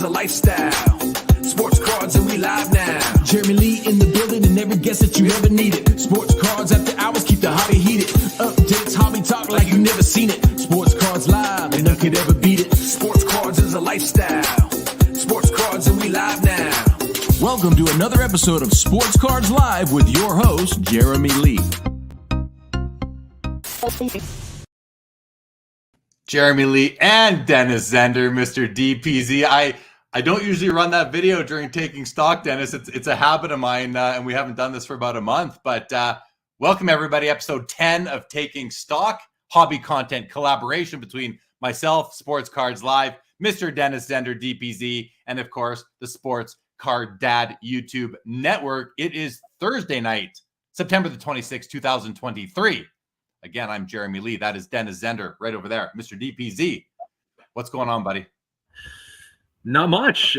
is a lifestyle. Sports cards and we live now. Jeremy Lee in the building and every guest that you ever needed. Sports cards after hours keep the hobby heated. Updates, hobby talk like you never seen it. Sports cards live and none could ever beat it. Sports cards is a lifestyle. Sports cards and we live now. Welcome to another episode of Sports Cards Live with your host, Jeremy Lee. Jeremy Lee and Dennis Zender, Mr. DPZ. I don't usually run that video during taking stock, Dennis. It's a habit of mine, and we haven't done this for about a month. But welcome, everybody. Episode 10 of Taking Stock, hobby content collaboration between myself, Sports Cards Live, Mr. Dennis Zender, DPZ, and, of course, the Sports Card Dad YouTube network. It is Thursday night, September the 26th, 2023. Again, I'm Jeremy Lee. That is Dennis Zender right over there. Mr. DPZ, what's going on, buddy? Not much.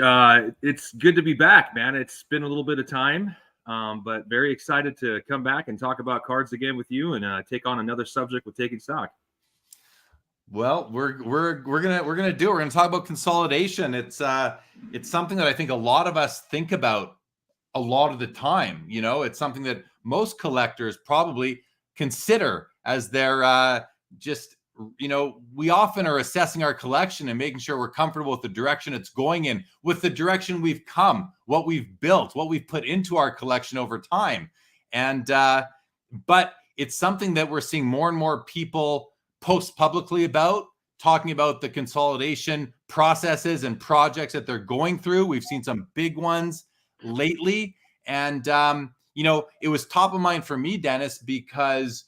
It's good to be back, man. It's been a little bit of time, but very excited to come back and talk about cards again with you and take on another subject with Taking Stock. Well, we're gonna talk about consolidation. It's something that I think a lot of us think about a lot of the time. You know, it's something that most collectors probably consider as they're just, you know, we often are assessing our collection and making sure we're comfortable with the direction it's going in, with the direction we've come, what we've built, what we've put into our collection over time. And but it's something that we're seeing more and more people post publicly about, talking about the consolidation processes and projects that they're going through. We've seen some big ones lately. And you know, it was top of mind for me, Dennis, because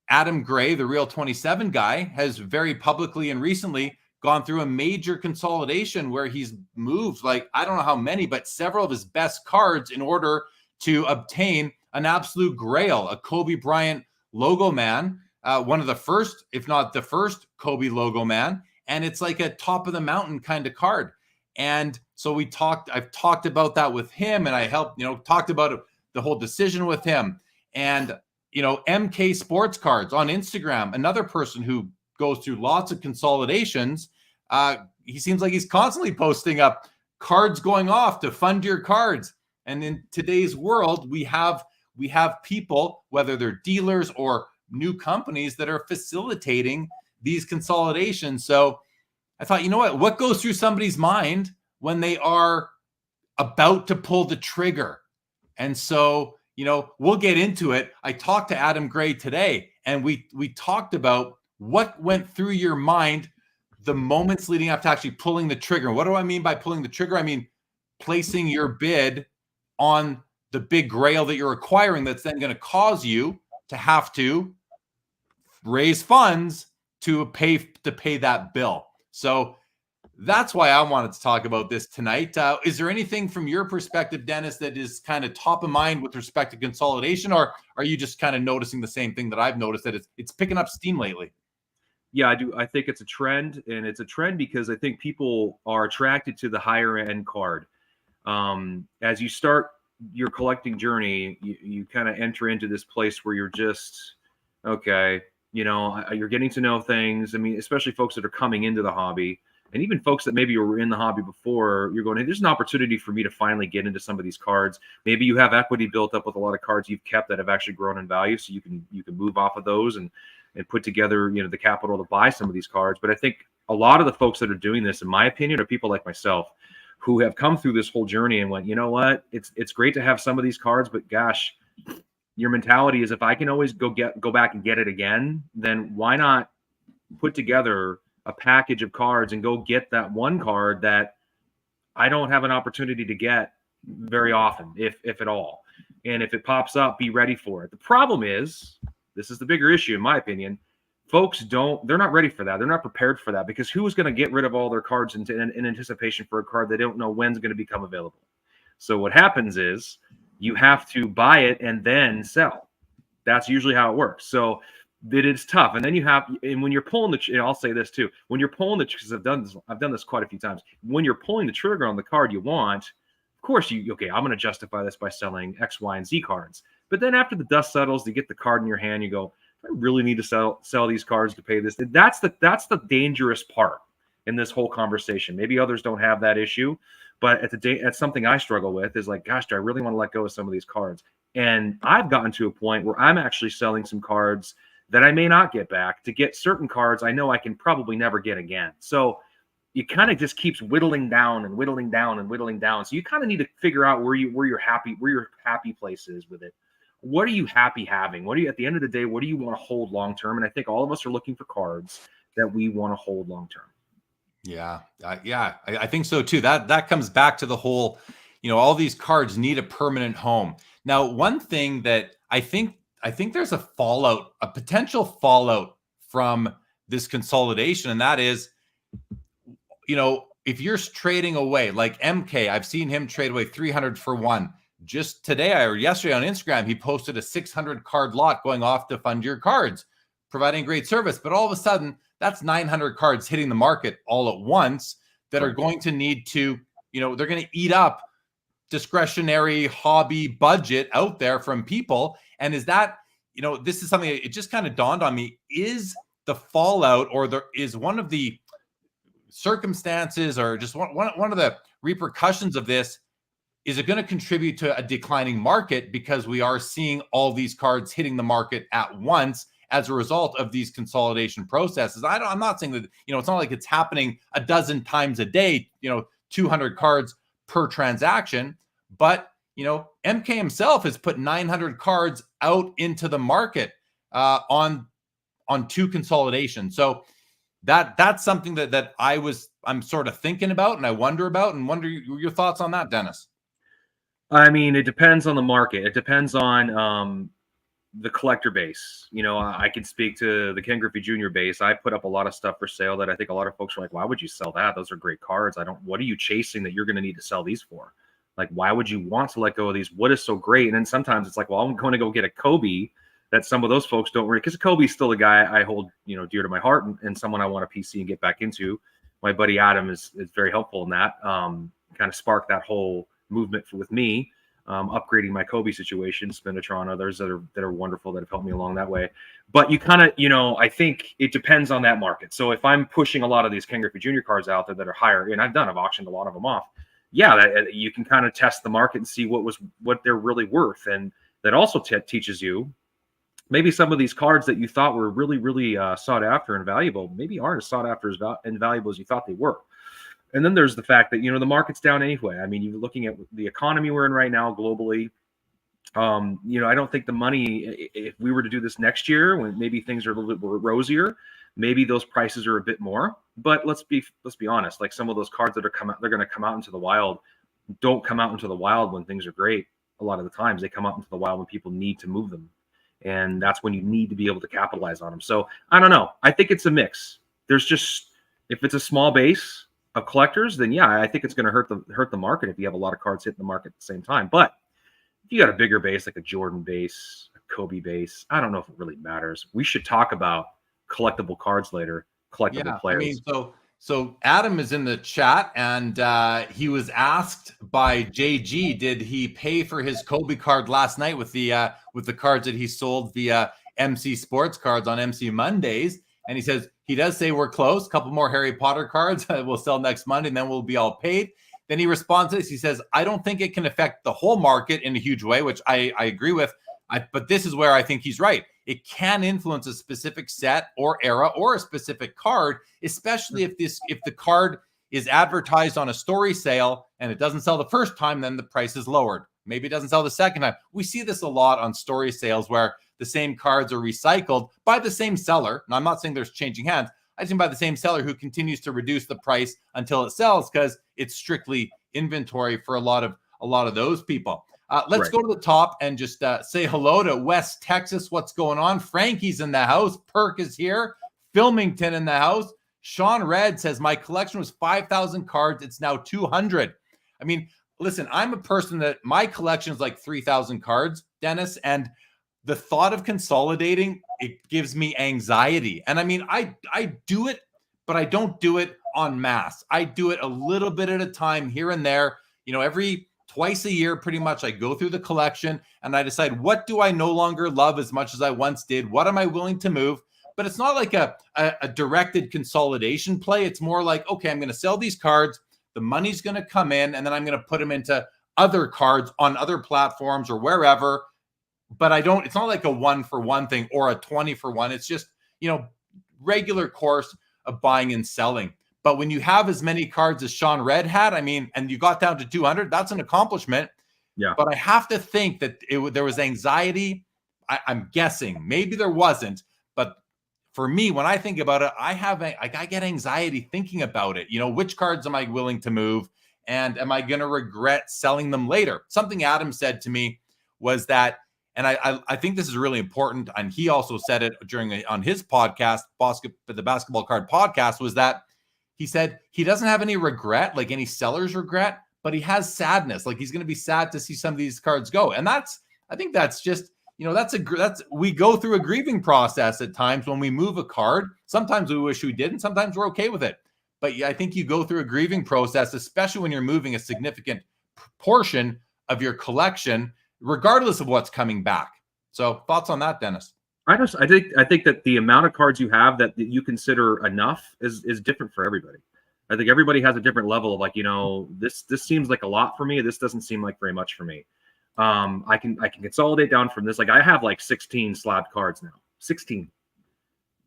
Adam Gray, the Real 27 guy, has very publicly and recently gone through a major consolidation where he's moved, like, I don't know how many, but several of his best cards in order to obtain an absolute grail, a Kobe Bryant logo man, one of the first, if not the first Kobe logo man. And it's like a top of the mountain kind of card. And so I've talked about that with him, and I helped, talked about the whole decision with him. And MK Sports Cards on Instagram, another person who goes through lots of consolidations. He seems like he's constantly posting up cards going off to fund your cards. And in today's world, we have people, whether they're dealers or new companies, that are facilitating these consolidations. So I thought, you know what goes through somebody's mind when they are about to pull the trigger? And so, we'll get into it. I talked to Adam Gray today, and we talked about what went through your mind the moments leading up to actually pulling the trigger. What do I mean by pulling the trigger? I mean placing your bid on the big grail that you're acquiring, that's then going to cause you to have to raise funds to pay that bill. So that's why I wanted to talk about this tonight. Is there anything from your perspective, Dennis, that is kind of top of mind with respect to consolidation, or are you just kind of noticing the same thing that I've noticed, that it's picking up steam lately? Yeah, I do. I think it's a trend, and it's a trend because I think people are attracted to the higher end card. As you start your collecting journey, you kind of enter into this place where you're just, okay, you're getting to know things. I mean, especially folks that are coming into the hobby. And even folks that maybe were in the hobby before, you're going, hey, there's an opportunity for me to finally get into some of these cards. Maybe you have equity built up with a lot of cards you've kept that have actually grown in value, so you can move off of those and put together the capital to buy some of these cards. But I think a lot of the folks that are doing this, in my opinion, are people like myself who have come through this whole journey and went, you know what, it's great to have some of these cards, but gosh, your mentality is, if I can always go back and get it again, then why not put together a package of cards and go get that one card that I don't have an opportunity to get very often, if at all. And if it pops up, be ready for it. The problem is, this is the bigger issue, in my opinion, folks they're not ready for that. They're not prepared for that, because who is going to get rid of all their cards in anticipation for a card they don't know when's going to become available? So what happens is you have to buy it and then sell. That's usually how it works. So it is tough. And then and when you're pulling I'll say this too, when you're pulling because I've done this quite a few times. When you're pulling the trigger on the card you want, of course I'm going to justify this by selling X, Y, and Z cards. But then after the dust settles, you get the card in your hand, you go, I really need to sell these cards to pay this. That's the dangerous part, in this whole conversation. Maybe others don't have that issue, but that's something I struggle with is like, gosh, do I really want to let go of some of these cards? And I've gotten to a point where I'm actually selling some cards that I may not get back to get certain cards I know I can probably never get again. So it kind of just keeps whittling down and whittling down and whittling down. So you kind of need to figure out where your happy place is with it. What are you happy having? What do you, at the end of the day, what do you want to hold long term? And I think all of us are looking for cards that we want to hold long term. Yeah, I think so too. That comes back to the whole, all these cards need a permanent home. Now, one thing that I think there's a potential fallout from this consolidation, and that is, if you're trading away like MK, I've seen him trade away 300 for one. Just today or yesterday on Instagram, he posted a 600 card lot going off to fund your cards, providing great service. But all of a sudden, that's 900 cards hitting the market all at once that are going to need to, they're going to eat up discretionary hobby budget out there from people. And is that, this is something, it just kind of dawned on me, is the fallout, or is one of the circumstances, or just one of the repercussions of this, is it going to contribute to a declining market because we are seeing all these cards hitting the market at once as a result of these consolidation processes? I'm not saying that, it's not like it's happening a dozen times a day, 200 cards per transaction, but, MK himself has put 900 cards out into the market on two consolidations. So that's something that I'm sort of thinking about, and I wonder your thoughts on that, Dennis. I mean, it depends on the market. It depends on the collector base. I can speak to the Ken Griffey Jr. base. I put up a lot of stuff for sale that I think a lot of folks are like, why would you sell that? Those are great cards. What are you chasing that you're going to need to sell these for? Like, why would you want to let go of these? What is so great? And then sometimes it's like, well, I'm going to go get a Kobe that some of those folks don't read, because Kobe's still a guy I hold, dear to my heart, and someone I want a PC and get back into. My buddy Adam is very helpful in that. Kind of sparked that whole movement with me, upgrading my Kobe situation, Spinatron, others that are wonderful that have helped me along that way. But you kind of, I think it depends on that market. So if I'm pushing a lot of these Ken Griffey Jr. cards out there that are higher, and I've auctioned a lot of them off. Yeah, you can kind of test the market and see what they're really worth, and that also teaches you maybe some of these cards that you thought were really, really sought after and valuable maybe aren't as sought after and valuable as you thought they were. And then there's the fact that, the market's down anyway. I mean, you're looking at the economy we're in right now globally. I don't think the money, if we were to do this next year when maybe things are a little bit rosier, maybe those prices are a bit more. But let's be honest, like some of those cards that they're going to come out into the wild, don't come out into the wild when things are great. A lot of the times they come out into the wild when people need to move them. And that's when you need to be able to capitalize on them. So I don't know. I think it's a mix. There's just, if it's a small base of collectors, then yeah, I think it's going to hurt the market if you have a lot of cards hitting the market at the same time. But if you got a bigger base, like a Jordan base, a Kobe base, I don't know if it really matters. We should talk about collectible cards later, collectible players. I mean, so Adam is in the chat, and he was asked by JG, did he pay for his Kobe card last night with the cards that he sold via MC Sports Cards on MC Mondays? And he says he does say we're close. A couple more Harry Potter cards we'll sell next Monday, and then we'll be all paid. Then he responds to this. He says, I don't think it can affect the whole market in a huge way, which I agree with. But this is where I think he's right. It can influence a specific set or era or a specific card, especially if the card is advertised on a story sale and it doesn't sell the first time, then the price is lowered. Maybe it doesn't sell the second time. We see this a lot on story sales where the same cards are recycled by the same seller. Now, I'm not saying there's changing hands. I think by the same seller who continues to reduce the price until it sells because it's strictly inventory for a lot of those people. Let's go to the top and just say hello to West Texas. What's going on? Frankie's in the house. Perk is here. Filmington in the house. Sean Red says, my collection was 5,000 cards. It's now 200. I mean, listen, I'm a person that my collection is like 3,000 cards, Dennis, and the thought of consolidating, it gives me anxiety. And I mean, I do it, but I don't do it en masse. I do it a little bit at a time here and there. Every twice a year, pretty much, I go through the collection and I decide, what do I no longer love as much as I once did? What am I willing to move? but it's not like a directed consolidation play. It's more like, okay, I'm going to sell these cards. The money's going to come in, and then I'm going to put them into other cards on other platforms or wherever. But it's not like a 1-for-1 thing or a 20-for-1. It's just, regular course of buying and selling. But when you have as many cards as Sean Red had, and you got down to 200, that's an accomplishment. Yeah. But I have to think that there was anxiety. I'm guessing maybe there wasn't, but for me, when I think about it, I get anxiety thinking about it. Which cards am I willing to move, and am I going to regret selling them later? Something Adam said to me was that, and I think this is really important, and he also said it on his podcast, the Basketball Card Podcast, was that he said he doesn't have any regret, like any seller's regret, but he has sadness. Like he's going to be sad to see some of these cards go. And I think that's just, we go through a grieving process at times when we move a card. Sometimes we wish we didn't. Sometimes we're okay with it. But I think you go through a grieving process, especially when you're moving a significant portion of your collection, regardless of what's coming back. So thoughts on that, Dennis? I think that the amount of cards you have that you consider enough is different for everybody. I think everybody has a different level of like, this seems like a lot for me. This doesn't seem like very much for me. I can consolidate down from this. Like I have like 16 slabbed cards now. 16.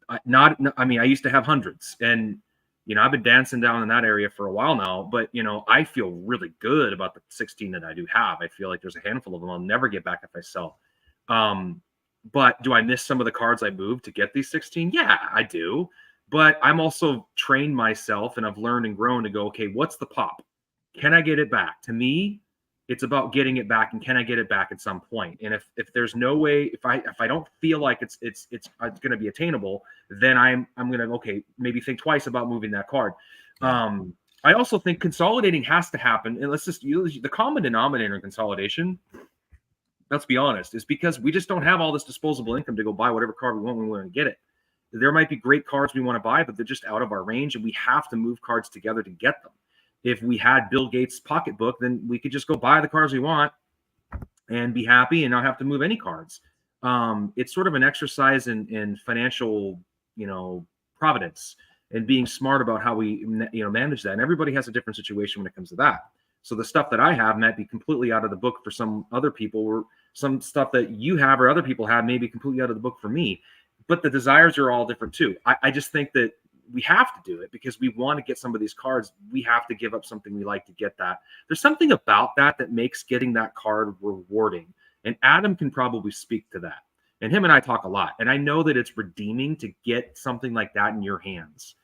I used to have hundreds, and I've been dancing down in that area for a while now. But I feel really good about the 16 that I do have. I feel like there's a handful of them I'll never get back if I sell. But do I miss some of the cards I moved to get these 16? Yeah, I do. But I'm also trained myself, and I've learned and grown to go, okay, what's the pop? Can I get it back? To me, it's about getting it back, and can I get it back at some point? And if there's no way, if I don't feel like it's going to be attainable, then I'm going to maybe think twice about moving that card. I also think consolidating has to happen, and let's just use the common denominator in consolidation. Let's be honest, is because we just don't have all this disposable income to go buy whatever card we want when we want to get it. There might be great cards we want to buy, but they're just out of our range, and we have to move cards together to get them. If we had Bill Gates' pocketbook, then we could just go buy the cards we want and be happy and not have to move any cards. It's sort of an exercise in financial, providence and being smart about how we, manage that. And everybody has a different situation when it comes to that. So the stuff that I have might be completely out of the book for some other people, or some stuff that you have or other people have may be completely out of the book for me. But the desires are all different too. I just think that we have to do it because we want to get some of these cards. We have to give up something we like to get that. There's something about that makes getting that card rewarding. And Adam can probably speak to that. And him and I talk a lot. And I know that it's redeeming to get something like that in your hands.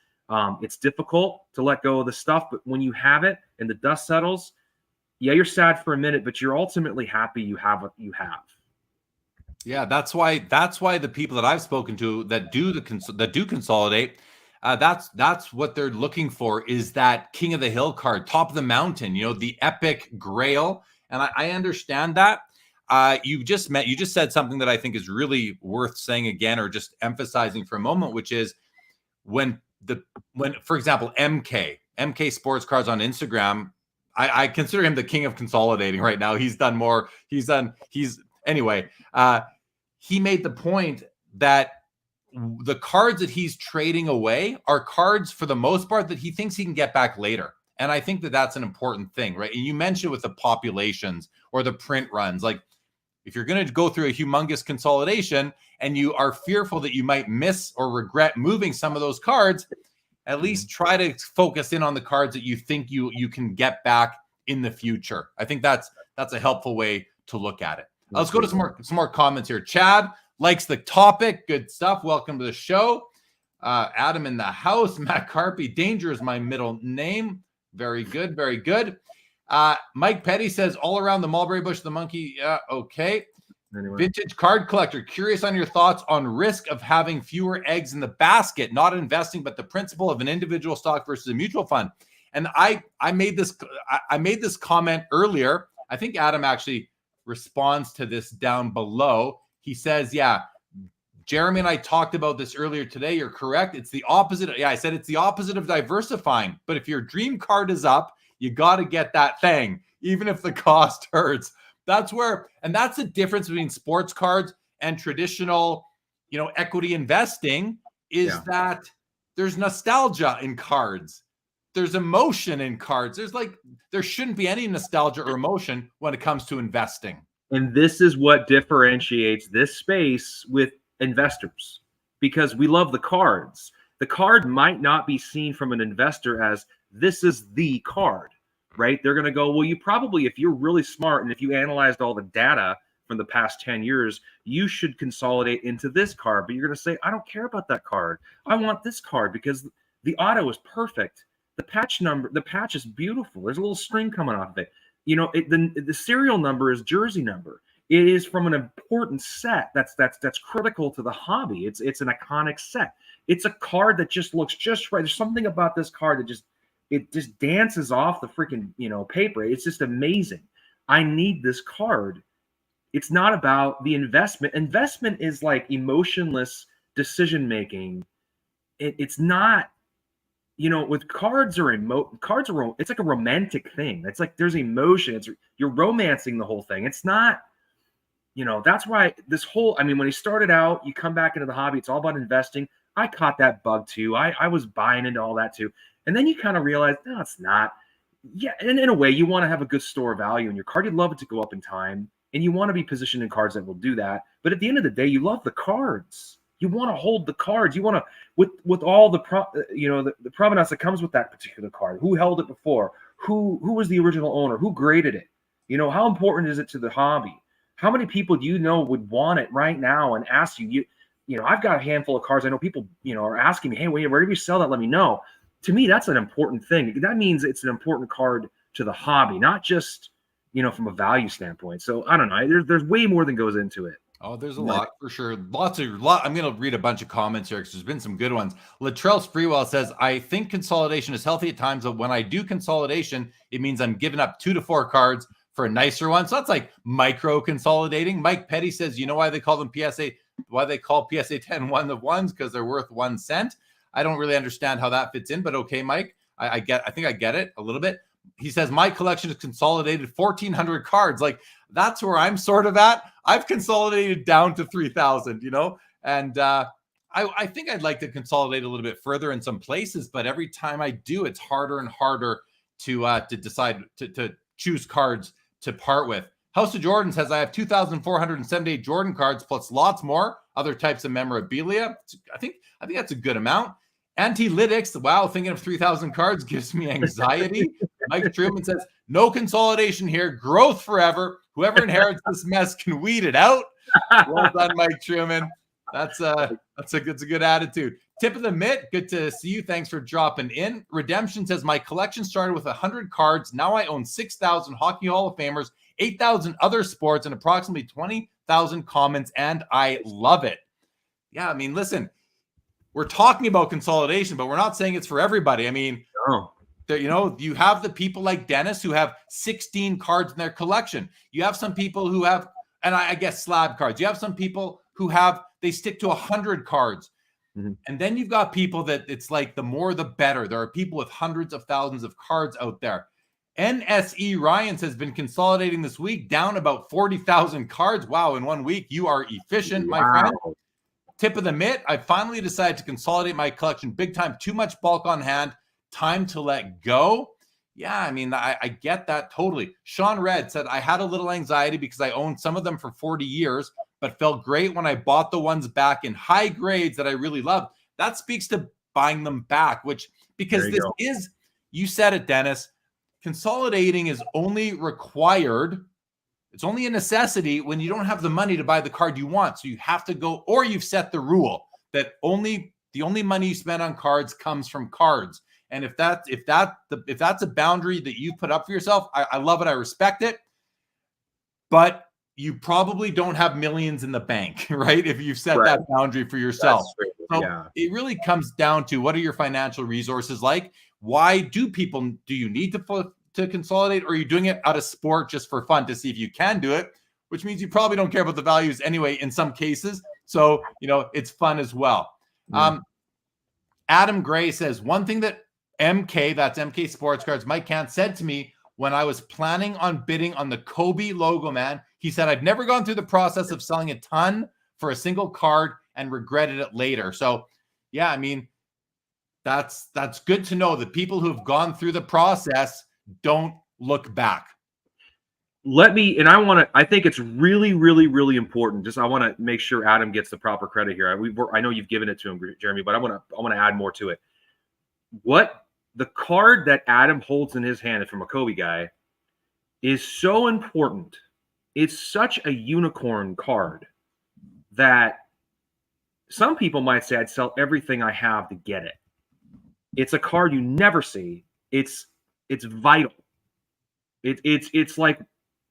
It's difficult to let go of the stuff, but when you have it and the dust settles, yeah, you're sad for a minute, but you're ultimately happy you have what you have. Yeah, that's why the people that I've spoken to that do consolidate, that's what they're looking for, is that King of the Hill card, top of the mountain, the epic grail. And I understand that. You just said something that I think is really worth saying again, or just emphasizing for a moment, which is when for example, MK Sports Cards on Instagram, I consider him the king of consolidating right now. Anyway, he made the point that the cards that he's trading away are cards for the most part that he thinks he can get back later. And I think that that's an important thing, right? And you mentioned with the populations or the print runs, like if you're going to go through a humongous consolidation and you are fearful that you might miss or regret moving some of those cards, at least try to focus in on the cards that you think you can get back in the future. I think that's a helpful way to look at it. Let's go to some more comments here. Chad likes the topic. Good stuff. Welcome to the show. Adam in the house. Matt Carpy. Danger is my middle name. Very good. Very good. Mike Petty says all around the mulberry bush, the monkey. Yeah. Okay. Anyway. Vintage card collector. Curious on your thoughts on risk of having fewer eggs in the basket, not investing, but the principle of an individual stock versus a mutual fund. And I made this comment earlier. I think Adam actually responds to this down below. He says, yeah, Jeremy and I talked about this earlier today. You're correct. It's the opposite. Yeah, I said it's the opposite of diversifying. But if your dream card is up, you got to get that thing, even if the cost hurts. That's the difference between sports cards and traditional, equity investing, is that there's nostalgia in cards. There's emotion in cards. There shouldn't be any nostalgia or emotion when it comes to investing. And this is what differentiates this space with investors, because we love the cards. The card might not be seen from an investor as this is the card, right? They're going to go, well, you probably, if you're really smart and if you analyzed all the data from the past 10 years, you should consolidate into this card. But you're going to say, I don't care about that card. I want this card because the auto is perfect. The patch is beautiful. There's a little string coming off of it. You know, the serial number is jersey number. It is from an important set that's critical to the hobby. It's an iconic set. It's a card that just looks just right. There's something about this card that just dances off the freaking, you know, paper. It's just amazing. I need this card. It's not about the investment. Investment is like emotionless decision making. It's not. You know, with cards are it's like a romantic thing. It's like there's emotion. You're romancing the whole thing. It's not, you know, that's why this whole, I mean, when he started out, you come back into the hobby, it's all about investing. I caught that bug too. I was buying into all that too. And then you kind of realize, no, it's not. Yeah, and in a way, you want to have a good store of value in your card. You'd love it to go up in time, and you want to be positioned in cards that will do that. But at the end of the day, you love the cards. You want to hold the cards. You want to, with all the the provenance that comes with that particular card. Who held it before? Who was the original owner? Who graded it? You know, how important is it to the hobby? How many people do you know would want it right now and ask you? You know, I've got a handful of cards. I know people, you know, are asking me, hey, where do you sell that? Let me know. To me, that's an important thing. That means it's an important card to the hobby, not just, you know, from a value standpoint. So I don't know. There's way more than goes into it. Oh, there's a lot for sure. I'm going to read a bunch of comments here because there's been some good ones. Latrell Spreewell says, I think consolidation is healthy at times, but when I do consolidation, it means I'm giving up 2 to 4 cards for a nicer one. So that's like micro consolidating. Mike Petty says, you know why they call them why they call PSA 10 one of ones? Because they're worth 1 cent. I don't really understand how that fits in, but okay, Mike. I think I get it a little bit. He says, my collection is consolidated 1,400 cards. Like, that's where I'm sort of at. I've consolidated down to 3,000, you know, and I think I'd like to consolidate a little bit further in some places, but every time I do, it's harder and harder to decide to choose cards to part with. House of Jordan says, I have 2,478 Jordan cards plus lots more other types of memorabilia. I think that's a good amount. Antilytics, wow, thinking of 3,000 cards gives me anxiety. Mike Truman says, no consolidation here, growth forever. Whoever inherits this mess can weed it out. Well done, Mike Truman. That's a good attitude. Tip of the mitt, good to see you. Thanks for dropping in. Redemption says, my collection started with 100 cards. Now I own 6,000 Hockey Hall of Famers, 8,000 other sports, and approximately 20,000 commons, and I love it. Yeah, I mean, listen, we're talking about consolidation, but we're not saying it's for everybody. I mean, you know, you have the people like Dennis who have 16 cards in their collection. You have some people who have, and I guess slab cards. You have some people who they stick to 100 cards. Mm-hmm. And then you've got people that it's like the more the better. There are people with hundreds of thousands of cards out there. NSE Ryan has been consolidating this week, down about 40,000 cards. Wow, in 1 week, you are efficient, my friend. Tip of the mitt, I finally decided to consolidate my collection big time. Too much bulk on hand. Time to let go. Yeah, I mean, I get that totally. Sean Red said, I had a little anxiety because I owned some of them for 40 years, but felt great when I bought the ones back in high grades that I really loved. That speaks to buying them back, because you said it, Dennis, consolidating is only required. It's only a necessity when you don't have the money to buy the card you want. So you have to go, or you've set the rule that the only money you spend on cards comes from cards. And if that's a boundary that you put up for yourself, I love it. I respect it. But you probably don't have millions in the bank, right? If you've set that boundary for yourself. So it really comes down to, what are your financial resources like? Why do you need to consolidate, or are you doing it out of sport just for fun to see if you can do it, which means you probably don't care about the values anyway in some cases. So, you know, it's fun as well. Adam Gray says, one thing that that's MK Sports Cards, Mike Kant said to me when I was planning on bidding on the Kobe logo, man, he said, I've never gone through the process of selling a ton for a single card and regretted it later. So yeah, I mean, that's good to know that people who have gone through the process don't look back. I think it's really, really, really important. I want to make sure Adam gets the proper credit here. I know you've given it to him, Jeremy, but I want to add more to it. The card that Adam holds in his hand from a Kobe guy is so important. It's such a unicorn card that some people might say I'd sell everything I have to get it. It's a card you never see. It's vital. It's like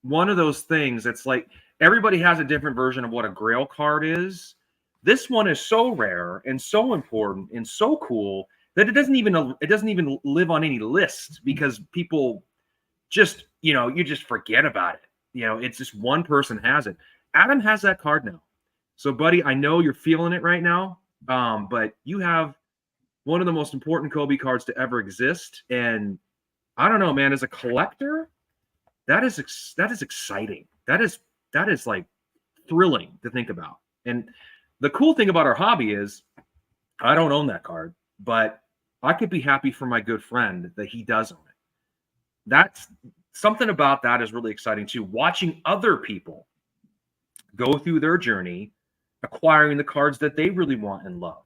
one of those things that's like everybody has a different version of what a grail card is. This one is so rare and so important and so cool that it doesn't even live on any list, because people just, you just forget about it. It's just one person has it. Adam has that card now. So buddy, I know you're feeling it right now. But you have one of the most important Kobe cards to ever exist. And I don't know, man, as a collector, that is exciting. That is like thrilling to think about. And the cool thing about our hobby is I don't own that card, but I could be happy for my good friend that he does own it. That's something about that is really exciting too. Watching other people go through their journey, acquiring the cards that they really want and love.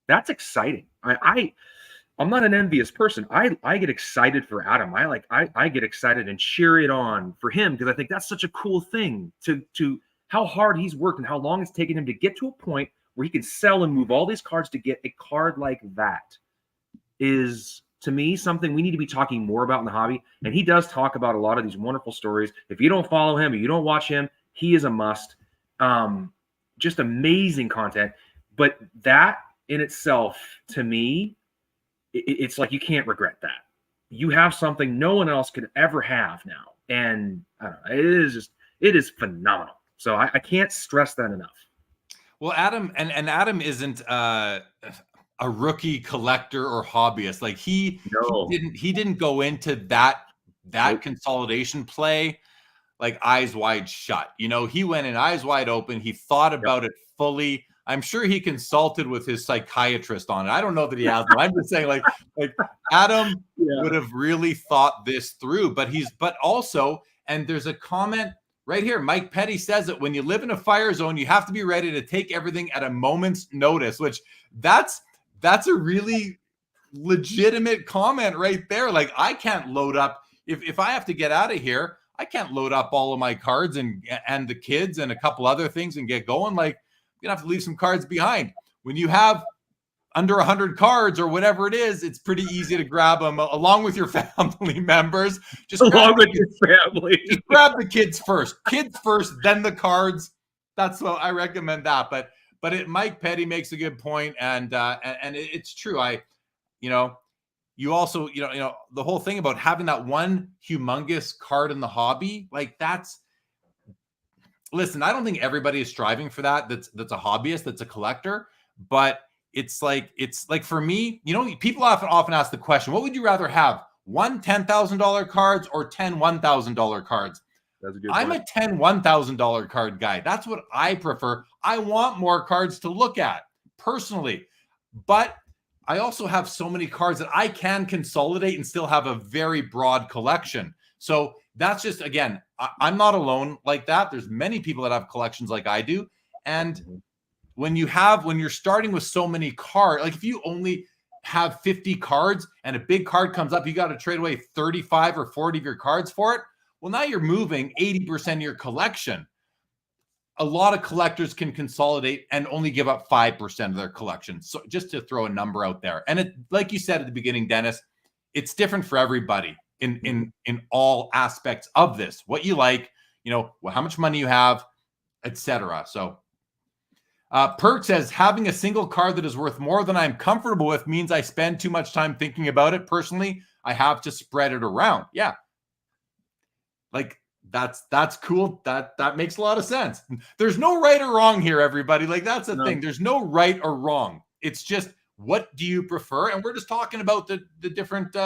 That's exciting. I'm not an envious person. I get excited for Adam. I get excited and cheer it on for him, because I think that's such a cool thing to how hard he's worked and how long it's taken him to get to a point where he can sell and move all these cards to get a card like that is, to me, something we need to be talking more about in the hobby. And he does talk about a lot of these wonderful stories. If you don't follow him or you don't watch him, he is a must. Just amazing content. But that in itself, to me, it's like you can't regret that. You have something no one else could ever have now. And I don't know, it is phenomenal. So I can't stress that enough. Well, Adam Adam isn't a rookie collector or hobbyist. Like he didn't go into that nope. consolidation play like eyes wide shut. He went in eyes wide open. He thought about it fully. I'm sure he consulted with his psychiatrist on it. I don't know that he has. I'm just saying, like Adam would have really thought this through. But also, and there's a comment right here. Mike Petty says that when you live in a fire zone, you have to be ready to take everything at a moment's notice. Which that's a really legitimate comment right there. Like, I can't load up if I have to get out of here. I can't load up all of my cards and the kids and a couple other things and get going. Like, you have to leave some cards behind. When you have under 100 cards or whatever it is, it's pretty easy to grab them along with your family members. Just grab the kids first. Kids first, then the cards. That's what I recommend that. But Mike Petty makes a good point, and it's true. You also the whole thing about having that one humongous card in the hobby, like that's. Listen, I don't think everybody is striving for that. That's a hobbyist, that's a collector. But it's like for me, people often ask the question, what would you rather have? 1 $10,000 cards or 10 $1,000 cards? That's a good I'm point. a 10 $1,000 card guy. That's what I prefer. I want more cards to look at personally. But I also have so many cards that I can consolidate and still have a very broad collection. So that's just, again, I'm not alone like that. There's many people that have collections like I do. And when you're starting with so many cards, like if you only have 50 cards and a big card comes up, you got to trade away 35 or 40 of your cards for it. Well, now you're moving 80% of your collection. A lot of collectors can consolidate and only give up 5% of their collection. So just to throw a number out there. And it, like you said at the beginning, Dennis, it's different for everybody. In all aspects of this, what you like, how much money you have, etc. So Perk says, having a single card that is worth more than I'm comfortable with means I spend too much time thinking about it. Personally, I have to spread it around. Yeah. Like that's cool. That makes a lot of sense. There's no right or wrong here, everybody. Like that's the thing. There's no right or wrong. It's just, what do you prefer? And we're just talking about the different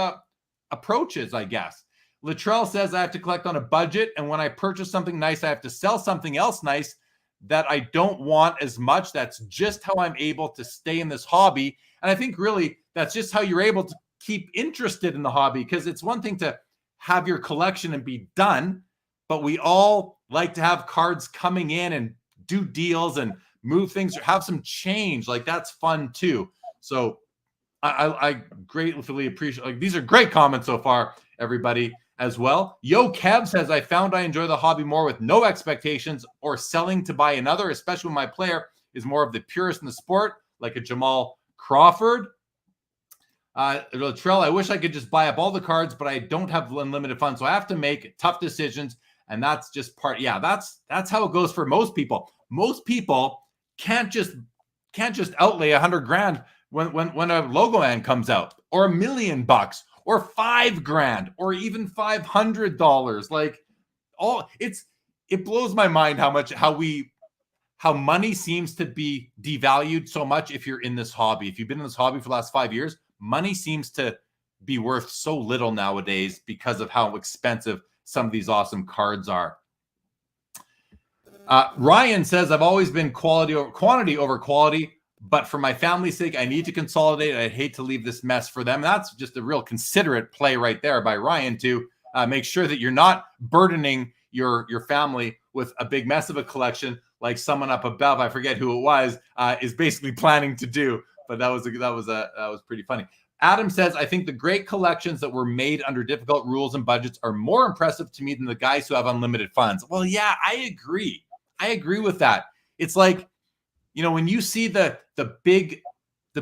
approaches, I guess. Latrell says, I have to collect on a budget, and when I purchase something nice, I have to sell something else nice that I don't want as much. That's just how I'm able to stay in this hobby. And I think really that's just how you're able to keep interested in the hobby, because it's one thing to have your collection and be done, but we all like to have cards coming in and do deals and move things or have some change. Like that's fun too. So I greatly appreciate, like, these are great comments so far, everybody, as well. Yo Kev says, I found I enjoy the hobby more with no expectations or selling to buy another, especially when my player is more of the purist in the sport, like a Jamal Crawford. Latrell, I wish I could just buy up all the cards, but I don't have unlimited funds, so I have to make tough decisions, and that's just part. Yeah, that's how it goes for most people. Most people can't just outlay $100,000 when a logo man comes out, or $1 million, or $5,000, or even $500. Like, it blows my mind how money seems to be devalued so much if you're in this hobby. If you've been in this hobby for the last 5 years, money seems to be worth so little nowadays because of how expensive some of these awesome cards are. Ryan says, I've always been quantity over quality, but for my family's sake, I need to consolidate. I'd hate to leave this mess for them. That's just a real considerate play right there by Ryan to make sure that you're not burdening your family with a big mess of a collection like someone up above, I forget who it was, is basically planning to do. But that was pretty funny. Adam says, I think the great collections that were made under difficult rules and budgets are more impressive to me than the guys who have unlimited funds. Well, yeah, I agree. I agree with that. It's like, when you see the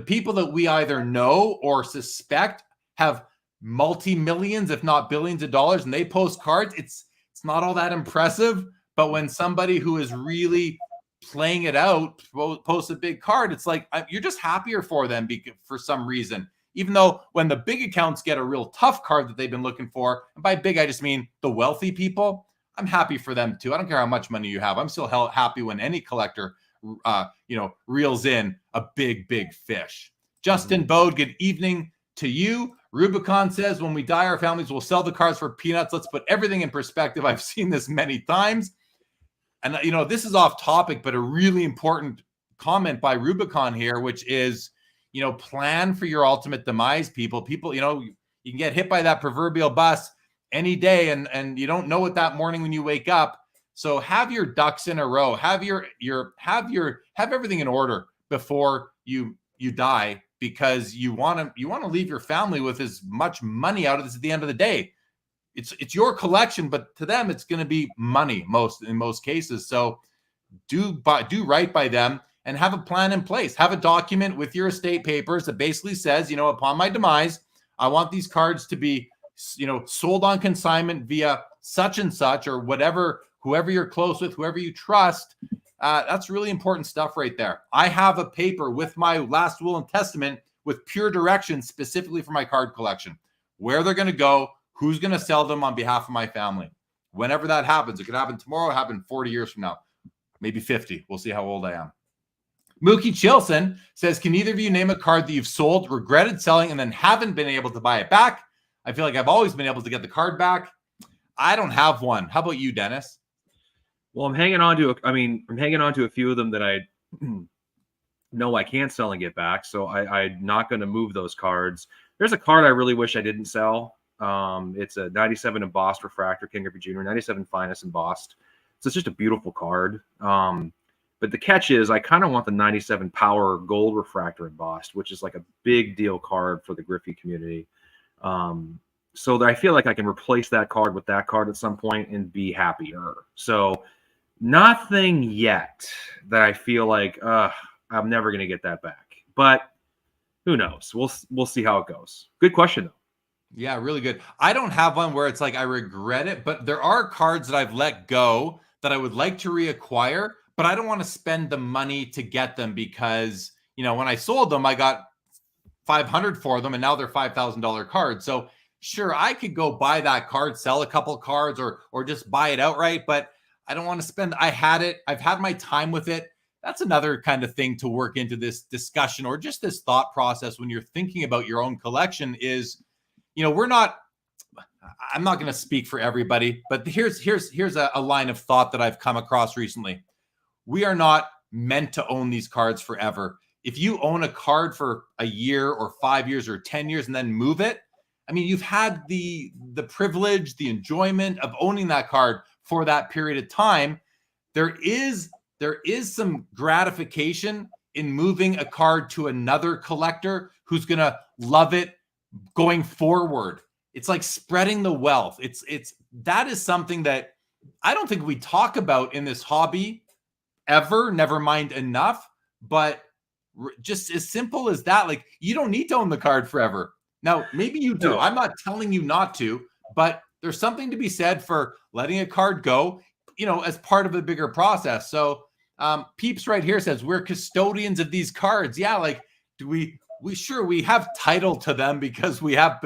people that we either know or suspect have multi-millions, if not billions of dollars, and they post cards, it's not all that impressive. But when somebody who is really playing it out posts a big card, it's like you're just happier for them for some reason. Even though when the big accounts get a real tough card that they've been looking for, and by big, I just mean the wealthy people, I'm happy for them too. I don't care how much money you have. I'm still happy when any collector, reels in a big fish. Justin Bode, good evening to you. Rubicon says, when we die, our families will sell the cards for peanuts. Let's put everything in perspective. I've seen this many times. And, this is off topic, but a really important comment by Rubicon here, which is, plan for your ultimate demise, people. People, you can get hit by that proverbial bus any day, and you don't know it that morning when you wake up. So have your ducks in a row. Have everything in order before you die, because you want to leave your family with as much money out of this at the end of the day. It's your collection, but to them it's going to be money in most cases. So do right by them and have a plan in place. Have a document with your estate papers that basically says, upon my demise, I want these cards to be, sold on consignment via such and such, or whoever you're close with, whoever you trust. That's really important stuff right there. I have a paper with my last will and testament with pure directions specifically for my card collection, where they're going to go, who's going to sell them on behalf of my family. Whenever that happens, it could happen tomorrow, happen 40 years from now, maybe 50. We'll see how old I am. Mookie Chilson says, can either of you name a card that you've sold, regretted selling, and then haven't been able to buy it back? I feel like I've always been able to get the card back. I don't have one. How about you, Dennis? Well, I'm hanging on to a few of them that I know I can't sell and get back. So I'm not going to move those cards. There's a card I really wish I didn't sell. It's a 97 embossed refractor, King Griffey Jr., 97 finest embossed. So it's just a beautiful card. But the catch is I kind of want the 97 power gold refractor embossed, which is like a big deal card for the Griffey community. So that I feel like I can replace that card with that card at some point and be happier. So nothing yet that I feel like I'm never going to get that back. But who knows? We'll see how it goes. Good question, though. Yeah, really good. I don't have one where it's like I regret it, but there are cards that I've let go that I would like to reacquire, but I don't want to spend the money to get them because, when I sold them, I got $500 for them, and now they're $5,000 cards. So sure, I could go buy that card, sell a couple cards, or just buy it outright, but I don't want to spend. I had it. I've had my time with it. That's another kind of thing to work into this discussion or just this thought process when you're thinking about your own collection is, I'm not going to speak for everybody, but here's a line of thought that I've come across recently. we are not meant to own these cards forever. If you own a card for a year or 5 years or 10 years and then move it, I mean, you've had the privilege, the enjoyment of owning that card for that period of time. There is some gratification in moving a card to another collector who's going to love it going forward. It's like spreading the wealth. That is something that I don't think we talk about in this hobby ever, never mind enough, but just as simple as that. Like, you don't need to own the card forever. Now, maybe you do. No. I'm not telling you not to, but there's something to be said for letting a card go, as part of the bigger process. So Peeps right here says, we're custodians of these cards. Yeah, like, do we have title to them because we have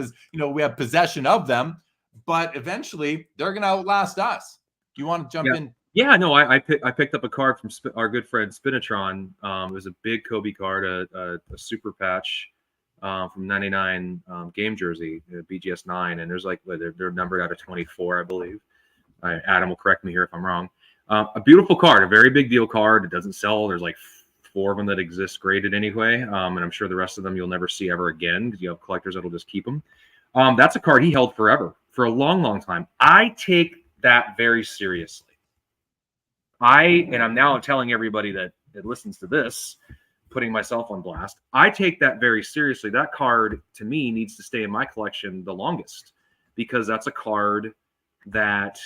possession of them, but eventually they're going to outlast us. Do you want to jump in? Yeah, no, I picked up a card from our good friend Spinatron. It was a big Kobe card, a super patch from '99 game jersey, BGS 9, and there's they're numbered out of 24, I believe. Adam will correct me here if I'm wrong. A beautiful card, a very big deal card. It doesn't sell. There's like 4 of them that exist graded anyway, and I'm sure the rest of them you'll never see ever again because you have collectors that'll just keep them. That's a card he held forever, for a long, long time. I take that very seriously. I'm now telling everybody that listens to this, putting myself on blast. I take that very seriously. That card, to me, needs to stay in my collection the longest because that's a card that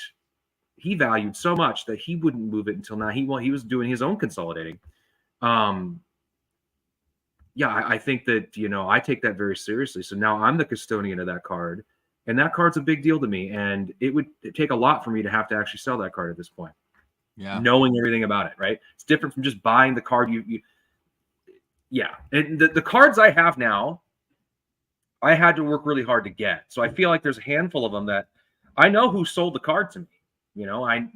he valued so much that he wouldn't move it until now. He was doing his own consolidating. I think that, I take that very seriously. So now I'm the custodian of that card, and that card's a big deal to me. And it'd take a lot for me to have to actually sell that card at this point. Yeah. Knowing everything about it, right? It's different from just buying the card. And the cards I have now, I had to work really hard to get. So I feel like there's a handful of them that I know who sold the card to me.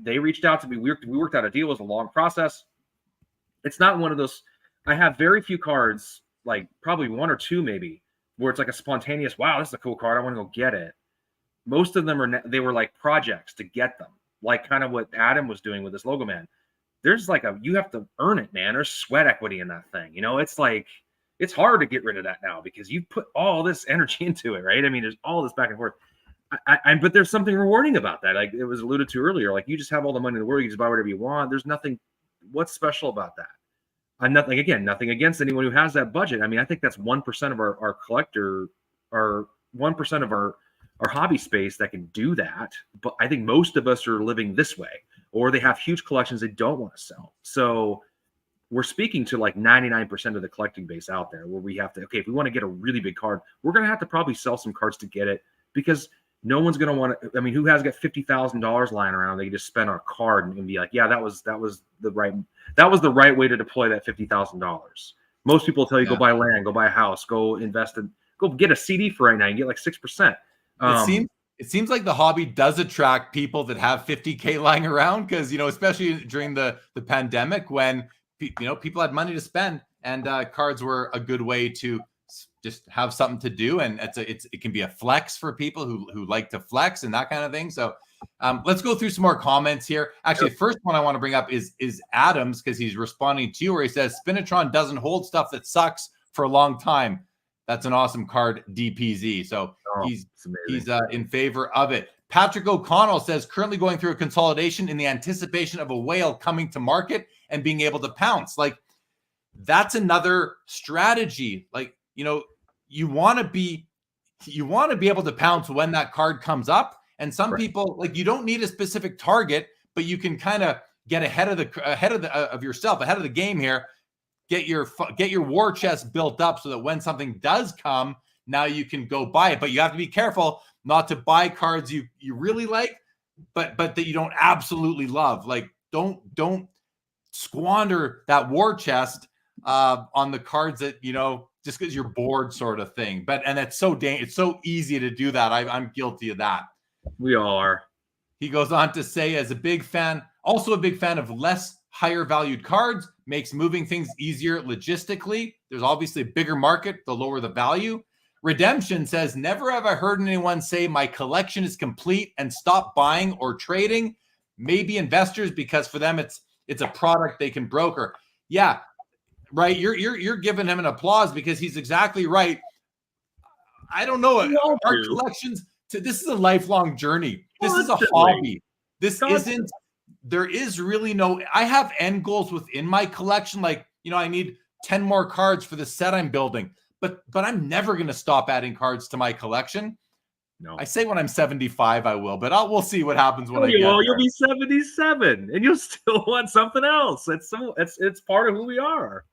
They reached out to me. We worked out a deal. It was a long process. It's not one of those. I have very few cards, like probably 1 or 2 maybe, where it's like a spontaneous, wow, this is a cool card, I want to go get it. Most of them they were like projects to get them. Like kind of what Adam was doing with this logo man. There's you have to earn it, man. There's sweat equity in that thing. It's like, it's hard to get rid of that now because you put all this energy into it, right? I mean, there's all this back and forth. But there's something rewarding about that. Like it was alluded to earlier, like you just have all the money in the world. You just buy whatever you want. There's nothing, what's special about that? I'm nothing against anyone who has that budget. I mean, I think that's 1% of our collector, or 1% of our hobby space that can do that. But I think most of us are living this way, or they have huge collections they don't want to sell. So we're speaking to like 99% of the collecting base out there, where we have to, okay, if we want to get a really big card, we're going to have to probably sell some cards to get it, because no one's going to want to, I mean, who has got $50,000 lying around? They can just spend on a card and be like, yeah, that was the right way to deploy that $50,000. Most people tell you, go buy land, go buy a house, go invest in, go get a CD for right now and get like 6%. It seems like the hobby does attract people that have 50K lying around, because, especially during the pandemic, when people had money to spend, and cards were a good way to just have something to do, and it can be a flex for people who like to flex and that kind of thing. So let's go through some more comments here. Actually, the first one I want to bring up is Adam's, because he's responding to you, where he says Spinatron doesn't hold stuff that sucks for a long time. That's an awesome card, DPZ. So he's in favor of it. Patrick O'Connell says, currently going through a consolidation in the anticipation of a whale coming to market and being able to pounce. Like, that's another strategy. Like, you want to be able to pounce when that card comes up. And some people, like, you don't need a specific target, but you can kind of get ahead of yourself, ahead of the game here. Get your war chest built up so that when something does come, now you can go buy it. But you have to be careful not to buy cards you really like, but that you don't absolutely love. Like, don't squander that war chest on the cards that, just because you're bored, sort of thing. And it's so easy to do that. I'm guilty of that. We all are. He goes on to say, as a big fan of less higher valued cards, makes moving things easier logistically. There's obviously a bigger market, the lower the value. Redemption says, never have I heard anyone say my collection is complete and stop buying or trading. Maybe investors, because for them it's it's a product they can broker. Yeah, right. You're giving him an applause because he's exactly right. I don't know. Art collections, this is a lifelong journey. This is a hobby. This isn't, there is really no, I have end goals within my collection. Like, you know, I need 10 more cards for the set I'm building, but I'm never going to stop adding cards to my collection. No, I say when I'm 75, I will, but we'll see what happens when I get there. You'll be 77 and you'll still want something else. It's part of who we are.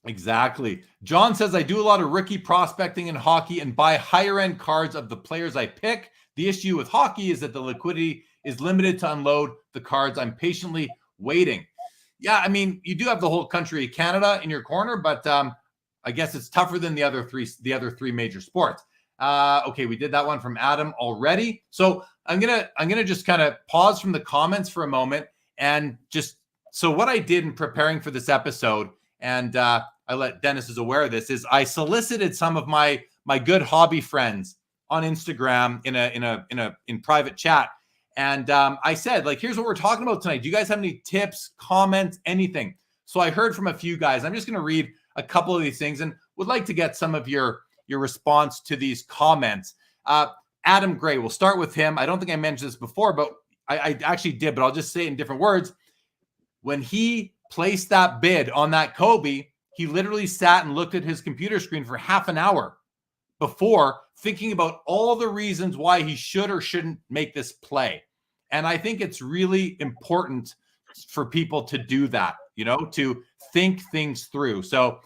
Exactly. John says, I do a lot of rookie prospecting in hockey and buy higher end cards of the players I pick. The issue with hockey is that the liquidity is limited to unload the cards. I'm patiently waiting. Yeah, I mean, you do have the whole country of Canada in your corner, but I guess it's tougher than the other three major sports. Okay, we did that one from Adam already. So I'm gonna just kind of pause from the comments for a moment and just, so what I did in preparing for this episode, and I let Dennis is aware of this, is I solicited some of my good hobby friends on Instagram in private chat. And I said, like, here's what we're talking about tonight. Do you guys have any tips, comments, anything? So I heard from a few guys. I'm just going to read a couple of these things and would like to get some of your response to these comments. Adam Gray, we'll start with him. I don't think I mentioned this before, but I actually did, but I'll just say it in different words. When he placed that bid on that Kobe, he literally sat and looked at his computer screen for half an hour before thinking about all the reasons why he should or shouldn't make this play. And I think it's really important for people to do that, you know, to think things through. So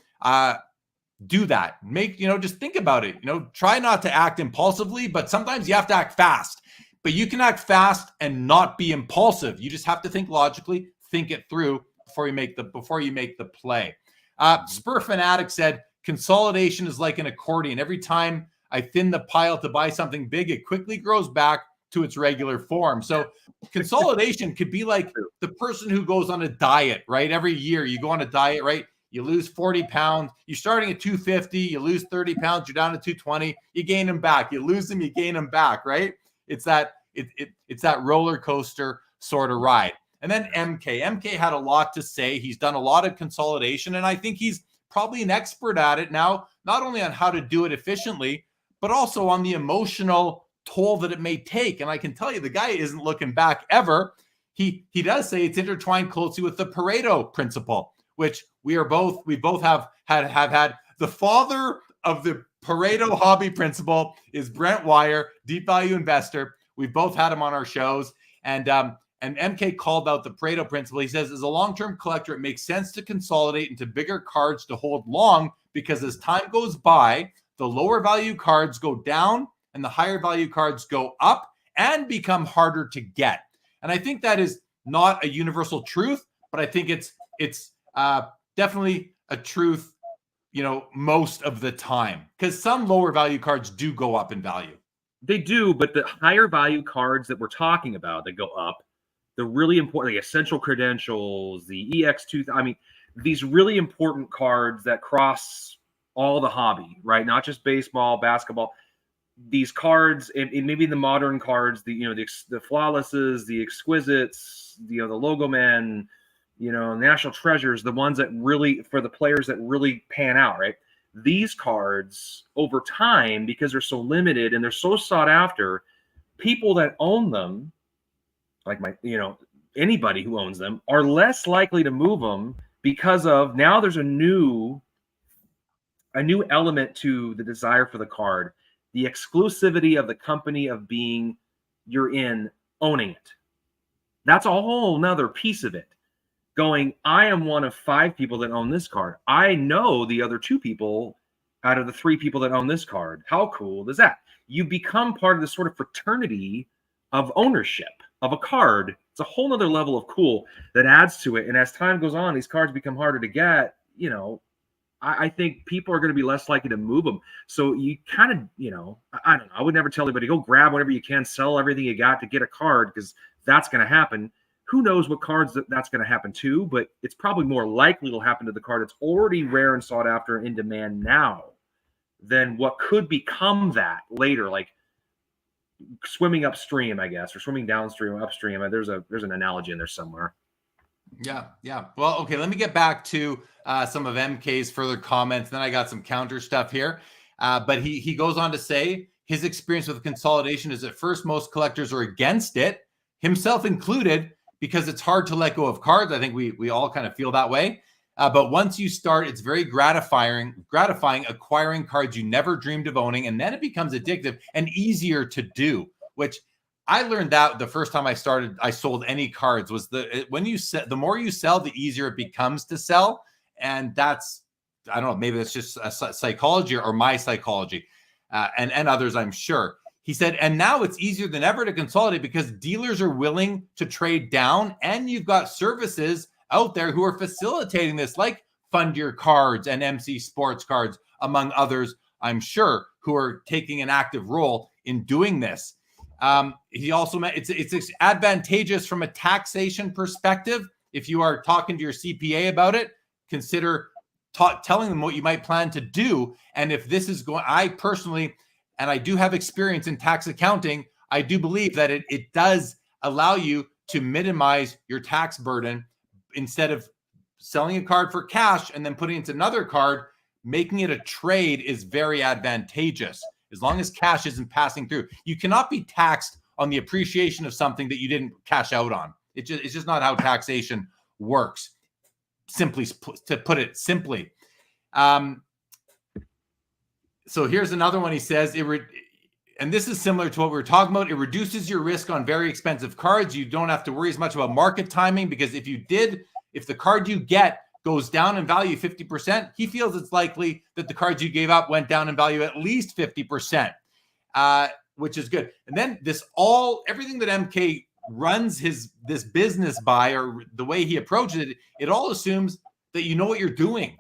do that. Just think about it. Try not to act impulsively, but sometimes you have to act fast. But you can act fast and not be impulsive. You just have to think logically, think it through before you make the play. Spur Fanatic said, consolidation is like an accordion. Every time I thin the pile to buy something big, it quickly grows back to its regular form. So consolidation could be like the person who goes on a diet, right? Every year you go on a diet, right? You lose 40 pounds. You're starting at 250. You lose 30 pounds. You're down to 220. You gain them back. You lose them. You gain them back, right? It's that roller coaster sort of ride. And then MK had a lot to say. He's done a lot of consolidation, and I think he's probably an expert at it now, not only on how to do it efficiently, but also on the emotional toll that it may take. And I can tell you, the guy isn't looking back ever. He does say it's intertwined closely with the Pareto principle, which we both have had. The father of the Pareto hobby principle is Brent Wire, deep value investor. We've both had him on our shows, and MK called out the Pareto principle. He says, as a long-term collector, it makes sense to consolidate into bigger cards to hold long, because as time goes by, the lower value cards go down and the higher value cards go up and become harder to get. And I think that is not a universal truth, but I think it's definitely a truth, most of the time, because some lower value cards do go up in value. They do, but the higher value cards that we're talking about that go up, the really important, the essential credentials, the EX2, I mean, these really important cards that cross all the hobby, right? Not just baseball, basketball. These cards, and maybe the modern cards, the flawlesses, the exquisites, the logo men, national treasures, the ones that really, for the players that really pan out, right? These cards over time, because they're so limited and they're so sought after, people that own them, like anybody who owns them, are less likely to move them, because of now there's a new element to the desire for the card, the exclusivity of the company of being you're in, owning it. That's a whole nother piece of it. Going, I am one of 5 people that own this card. I know the other 2 people out of the 3 people that own this card. How cool is that? You become part of this sort of fraternity of ownership of a card. It's a whole nother level of cool that adds to it. And as time goes on, these cards become harder to get. I think people are going to be less likely to move them. So you kind of, I don't know. I would never tell anybody, go grab whatever you can, sell everything you got to get a card, because that's going to happen. Who knows what cards that's going to happen to, but it's probably more likely it'll happen to the card that's already rare and sought after and in demand now than what could become that later, like swimming upstream, I guess, or swimming downstream or upstream. There's an analogy in there somewhere. Yeah. Well, okay, let me get back to some of MK's further comments. Then I got some counter stuff here. But he goes on to say his experience with consolidation is at first most collectors are against it, himself included, because it's hard to let go of cards. I think we all kind of feel that way. But once you start, it's very gratifying acquiring cards you never dreamed of owning, and then it becomes addictive and easier to do, which I learned that the first time I sold any cards was the more you sell, the easier it becomes to sell. And that's, I don't know, maybe that's just a psychology or my psychology and others, I'm sure. He said, and now it's easier than ever to consolidate because dealers are willing to trade down, and you've got services out there who are facilitating this, like Fund Your Cards and MC Sports Cards, among others, I'm sure, who are taking an active role in doing this. He also meant it's advantageous from a taxation perspective. If you are talking to your CPA about it, consider telling them what you might plan to do. And if this is going, I personally, and I do have experience in tax accounting, I do believe that it does allow you to minimize your tax burden. Instead of selling a card for cash and then putting it into another card, making it a trade is very advantageous. As long as cash isn't passing through, you cannot be taxed on the appreciation of something that you didn't cash out on. It's just not how taxation works. Simply to put it simply. So here's another one. He says, and this is similar to what we were talking about. It reduces your risk on very expensive cards. You don't have to worry as much about market timing, because if the card you get goes down in value 50%, he feels it's likely that the cards you gave up went down in value at least 50%, which is good. And then everything that MK runs this business by, or the way he approaches it, it all assumes that you know what you're doing.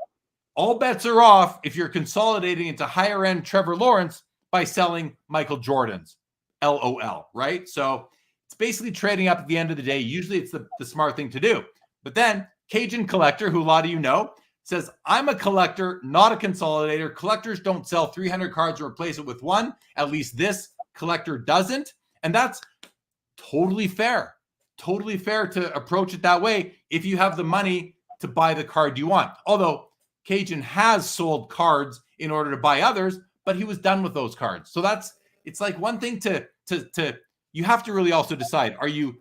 All bets are off if you're consolidating into higher end Trevor Lawrence by selling Michael Jordans, LOL, right? So it's basically trading up at the end of the day. Usually it's the smart thing to do. But then Cajun Collector, who a lot of you know, says, I'm a collector, not a consolidator. Collectors don't sell 300 cards and replace it with one. At least this collector doesn't. And that's totally fair. Totally fair to approach it that way if you have the money to buy the card you want. Although Cajun has sold cards in order to buy others, but he was done with those cards. So it's like one thing to you have to really also decide, are you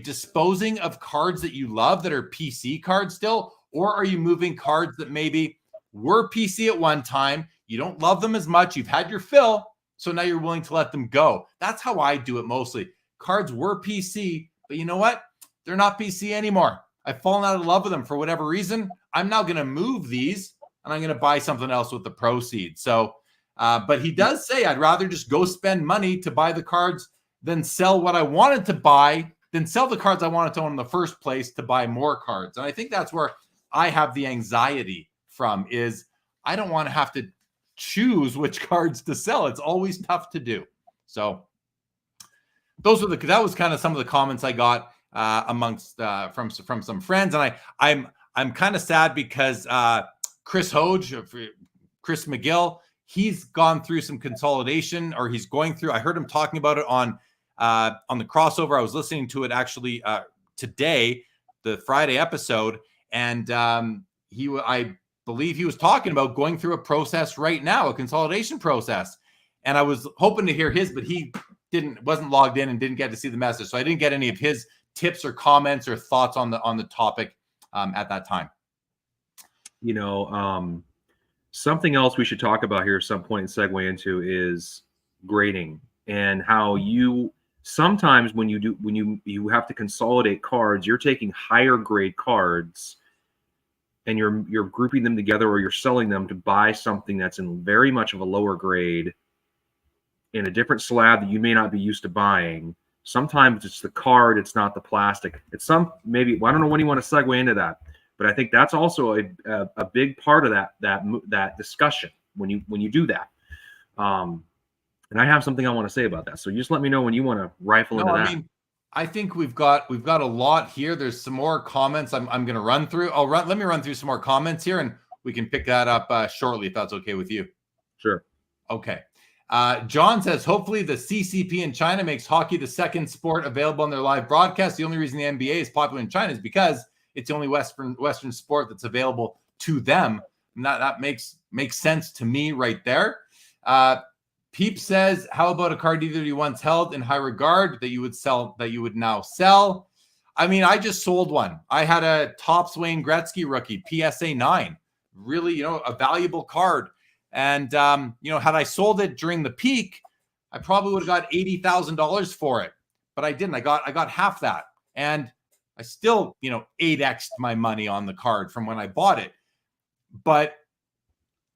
disposing of cards that you love that are PC cards still, or are you moving cards that maybe were PC at one time, you don't love them as much, you've had your fill, so now you're willing to let them go. That's how I do it mostly. Cards were PC, but you know what? They're not PC anymore. I've fallen out of love with them for whatever reason. I'm now going to move these and I'm going to buy something else with the proceeds. So, but he does say, I'd rather just go spend money to buy the cards than sell what I wanted to buy, than sell the cards I wanted to own in the first place to buy more cards. And I think that's where I have the anxiety from, is I don't want to have to choose which cards to sell. It's always tough to do. So that was kind of some of the comments I got amongst from some friends. And I'm kind of sad because Chris McGill, he's gone through some consolidation, or he's going through. I heard him talking about it on the crossover. I was listening to it actually today, the Friday episode, and I believe he was talking about going through a process right now, a consolidation process. And I was hoping to hear his, but he wasn't logged in and didn't get to see the message, so I didn't get any of his tips or comments or thoughts on the topic at that time. You know, something else we should talk about here at some point and segue into is grading, and how you sometimes when you have to consolidate cards, you're taking higher grade cards and you're grouping them together, or you're selling them to buy something that's in very much of a lower grade in a different slab that you may not be used to buying. Sometimes it's the card, it's not the plastic. It's maybe, I don't know when you want to segue into that, but I think that's also a big part of that discussion when you do that. And I have something I want to say about that. So you just let me know when you want to rifle into that. I think we've got a lot here. There's some more comments I'm going to run through. Let me run through some more comments here, and we can pick that up shortly if that's okay with you. Sure. Okay. John says, hopefully the CCP in China makes hockey the second sport available on their live broadcast. The only reason the NBA is popular in China is because it's the only Western sport that's available to them. And that makes sense to me right there. Peep says, how about a card either you once held in high regard that you would now sell? I mean, I just sold one. I had a Topps Wayne Gretzky rookie, PSA 9, really, a valuable card. And, had I sold it during the peak, I probably would have got $80,000 for it, but I didn't. I got half that. And I still, 8x'd my money on the card from when I bought it. But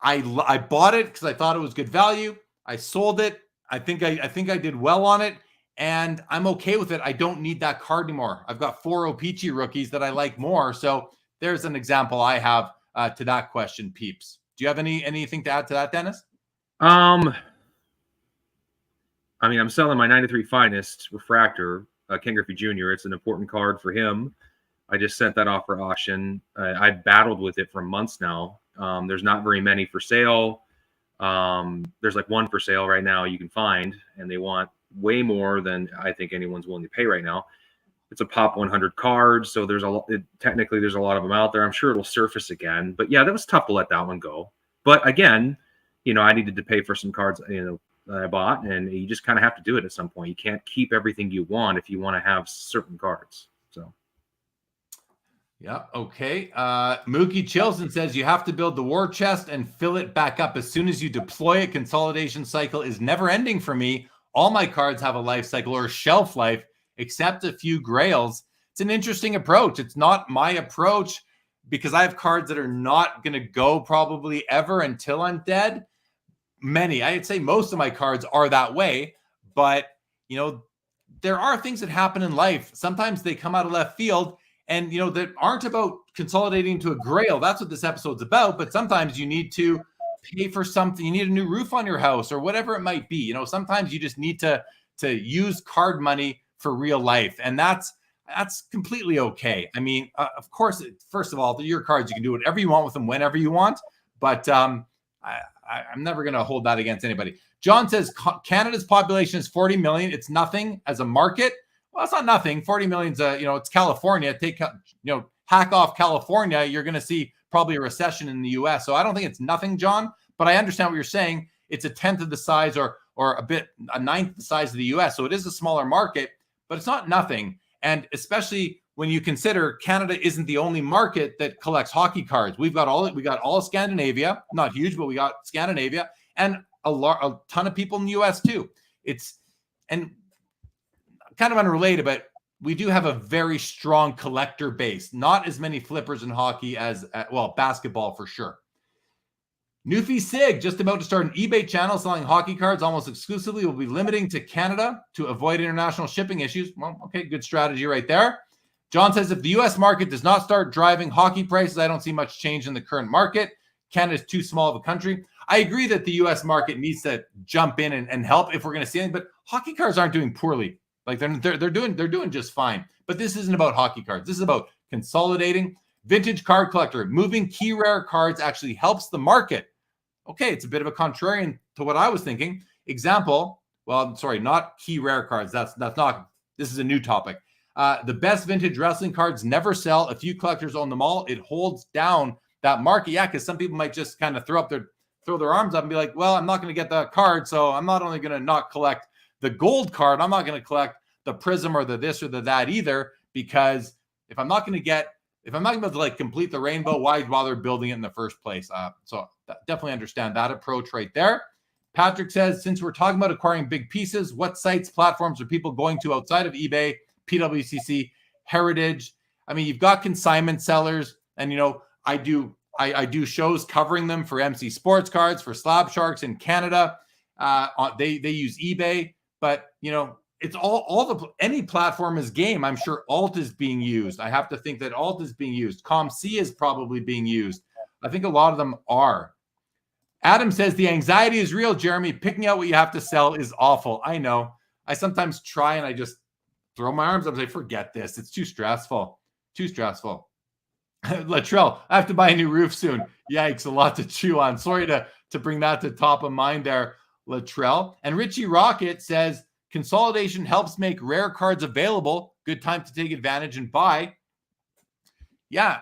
I bought it because I thought it was good value. I sold it. I think I did well on it, and I'm okay with it. I don't need that card anymore. I've got 4 O-Pee-Chee rookies that I like more. So there's an example I have to that question, Peeps. Do you have anything to add to that, Dennis? I mean, I'm selling my 93 Finest Refractor, Ken Griffey Jr. It's an important card for him. I just sent that off for auction. I battled with it for months now. There's not very many for sale. There's like one for sale right now you can find, and they want way more than I think anyone's willing to pay right now. It's a pop 100 card, so technically there's a lot of them out there. I'm sure it'll surface again, but yeah, that was tough to let that one go. But again, I needed to pay for some cards, that I bought, and you just kind of have to do it at some point. You can't keep everything you want if you want to have certain cards. So. Yeah. Okay. Mookie Chilson says you have to build the war chest and fill it back up as soon as you deploy it. Consolidation cycle is never ending for me. All my cards have a life cycle or shelf life, except a few grails. It's an interesting approach. It's not my approach because I have cards that are not going to go probably ever until I'm dead. I'd say most of my cards are that way, but there are things that happen in life. Sometimes they come out of left field. And, that aren't about consolidating to a grail. That's what this episode's about. But sometimes you need to pay for something. You need a new roof on your house or whatever it might be. Sometimes you just need to use card money for real life. And that's completely okay. I mean, of course, first of all, they're your cards. You can do whatever you want with them whenever you want. But I'm never going to hold that against anybody. John says Canada's population is 40 million. It's nothing as a market. Well, it's not nothing. 40 million's it's California. Hack off California, you're going to see probably a recession in the US. So I don't think it's nothing, John, but I understand what you're saying. It's a tenth of the size or a ninth the size of the US. So it is a smaller market, but it's not nothing. And especially when you consider Canada isn't the only market that collects hockey cards. We got all of Scandinavia, not huge, but we got Scandinavia and a ton of people in the US too. And kind of unrelated, but we do have a very strong collector base. Not as many flippers in hockey as, basketball for sure. Newfie Sig, just about to start an eBay channel selling hockey cards almost exclusively. Will be limiting to Canada to avoid international shipping issues. Well, okay, good strategy right there. John says, if the U.S. market does not start driving hockey prices, I don't see much change in the current market. Canada is too small of a country. I agree that the U.S. market needs to jump in and help if we're going to see anything, but hockey cards aren't doing poorly. Like they're doing just fine. But this isn't about hockey cards. This is about consolidating. Vintage card collector. Moving key rare cards actually helps the market. Okay, it's a bit of a contrarian to what I was thinking. Example, not key rare cards. That's not, this is a new topic. The best vintage wrestling cards never sell. A few collectors own them all. It holds down that market. Yeah, because some people might just kind of throw their arms up and be like, well, I'm not going to get that card, so I'm not only going to not collect the gold card, I'm not going to collect the prism or the this or the that either, because if I'm not going to be able to complete the rainbow, why bother building it in the first place? So definitely understand that approach right there. Patrick says, since we're talking about acquiring big pieces, what sites, platforms are people going to outside of eBay, PWCC, Heritage? I mean, you've got consignment sellers, and I do shows covering them for MC Sports Cards, for Slab Sharks in Canada. They use eBay. But, it's any platform is game. I'm sure Alt is being used. I have to think that Alt is being used. ComC is probably being used. I think a lot of them are. Adam says, the anxiety is real, Jeremy. Picking out what you have to sell is awful. I know. I sometimes try and I just throw my arms up and say, forget this. It's too stressful. Too stressful. Latrell, I have to buy a new roof soon. Yikes, a lot to chew on. Sorry to bring that to top of mind there, Latrell. And Richie Rocket says, consolidation helps make rare cards available. Good time to take advantage and buy. Yeah.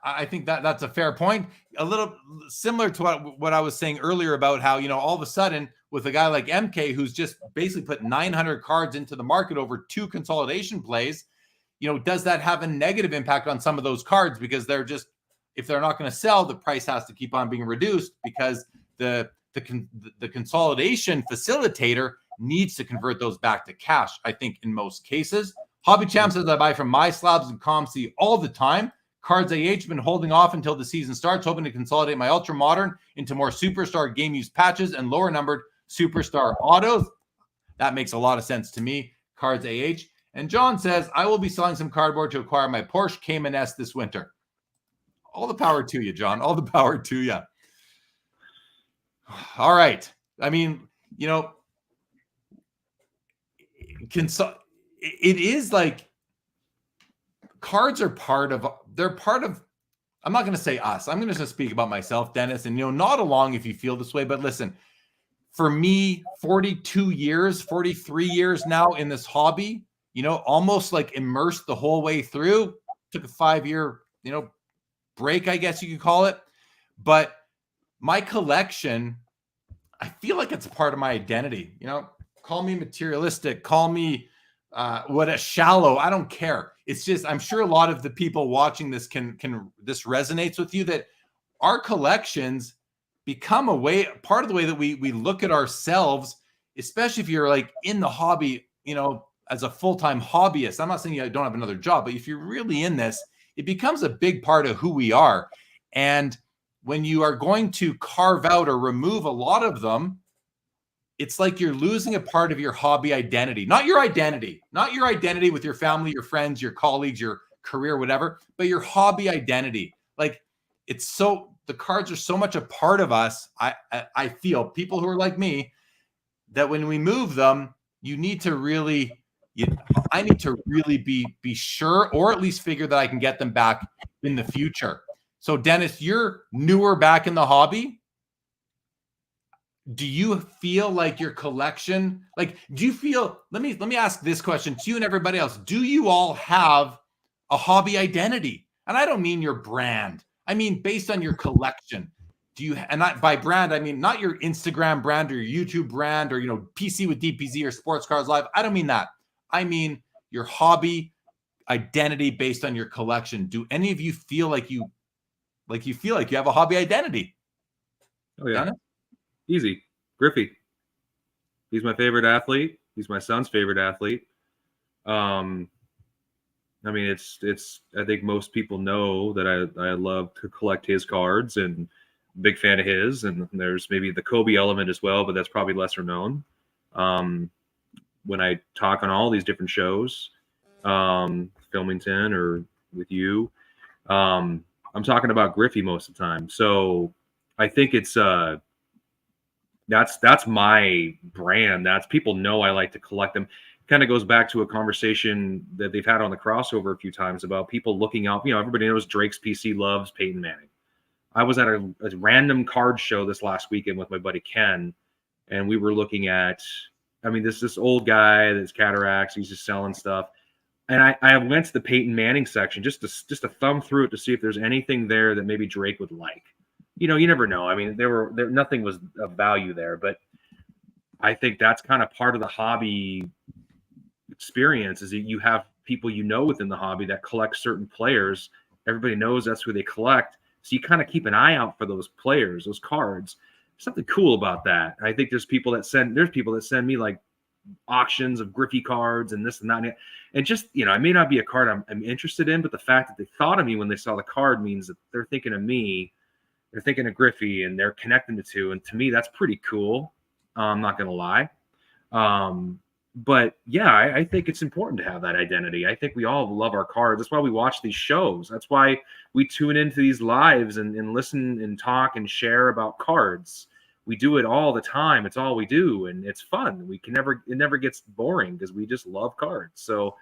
I think that's a fair point. A little similar to what I was saying earlier about how, all of a sudden with a guy like MK, who's just basically put 900 cards into the market over 2 consolidation plays, does that have a negative impact on some of those cards? Because if they're not going to sell, the price has to keep on being reduced because the consolidation facilitator needs to convert those back to cash, I think, in most cases. Hobby Champ says, I buy from My Slabs and ComC all the time. Cards AH, been holding off until the season starts, hoping to consolidate my Ultra Modern into more Superstar game use patches and lower numbered Superstar autos. That makes a lot of sense to me. Cards AH. And John says, I will be selling some cardboard to acquire my Porsche Cayman S this winter. All the power to you, John. All the power to you. All right. I mean, it is like cards are part of, I'm not going to say us. I'm going to just speak about myself, Dennis, and, nod along if you feel this way. But listen, for me, 42 years, 43 years now in this hobby, almost like immersed the whole way through. Took a 5-year, break, I guess you could call it. But my collection, I feel like it's part of my identity. Call me materialistic, call me shallow. I don't care. It's just, I'm sure a lot of the people watching this this resonates with you, that our collections become part of the way that we look at ourselves, especially if you're like in the hobby, as a full-time hobbyist. I'm not saying you don't have another job, but if you're really in this, it becomes a big part of who we are. And when you are going to carve out or remove a lot of them, it's like you're losing a part of your hobby identity, not your identity with your family, your friends, your colleagues, your career, whatever, but your hobby identity. Like the cards are so much a part of us. I feel, people who are like me, that when we move them, I need to really be sure, or at least figure that I can get them back in the future. So Dennis, you're newer back in the hobby. Do you feel like your collection, let me ask this question to you and everybody else. Do you all have a hobby identity? And I don't mean your brand. I mean, based on your collection. And not by brand, I mean, not your Instagram brand or your YouTube brand or, PC with DPZ or Sports Cards Live. I don't mean that. I mean your hobby identity based on your collection. Do any of you feel like you have a hobby identity? Oh yeah. Dennis? Easy. Griffey. He's my favorite athlete. He's my son's favorite athlete. I mean, I think most people know that I love to collect his cards, and big fan of his. And there's maybe the Kobe element as well, but that's probably lesser known. When I talk on all these different shows, Filmington or with you, I'm talking about Griffey most of the time. So I think it's that's my brand. That's, people know I like to collect them. Kind of goes back to a conversation that they've had on the crossover a few times about people looking out. Everybody knows Drake's PC loves Peyton Manning. I was at a random card show this last weekend with my buddy Ken, and we were looking at, this old guy that's cataracts. He's just selling stuff. And I went to the Peyton Manning section just to thumb through it to see if there's anything there that maybe Drake would like. You never know. Nothing was of value there, but I think that's kind of part of the hobby experience, is that you have people within the hobby that collect certain players. Everybody knows that's who they collect. So you kind of keep an eye out for those players, those cards. There's something cool about that. I think there's people that send me like auctions of Griffey cards and this and that. And just, it may not be a card I'm interested in, but the fact that they thought of me when they saw the card means that they're thinking of me. They're thinking of Griffey and they're connecting the two. And to me, that's pretty cool. I'm not going to lie. But yeah, I think it's important to have that identity. I think we all love our cards. That's why we watch these shows. That's why we tune into these lives and listen and talk and share about cards. We do it all the time. It's all we do. And it's fun. It never gets boring because we just love cards. So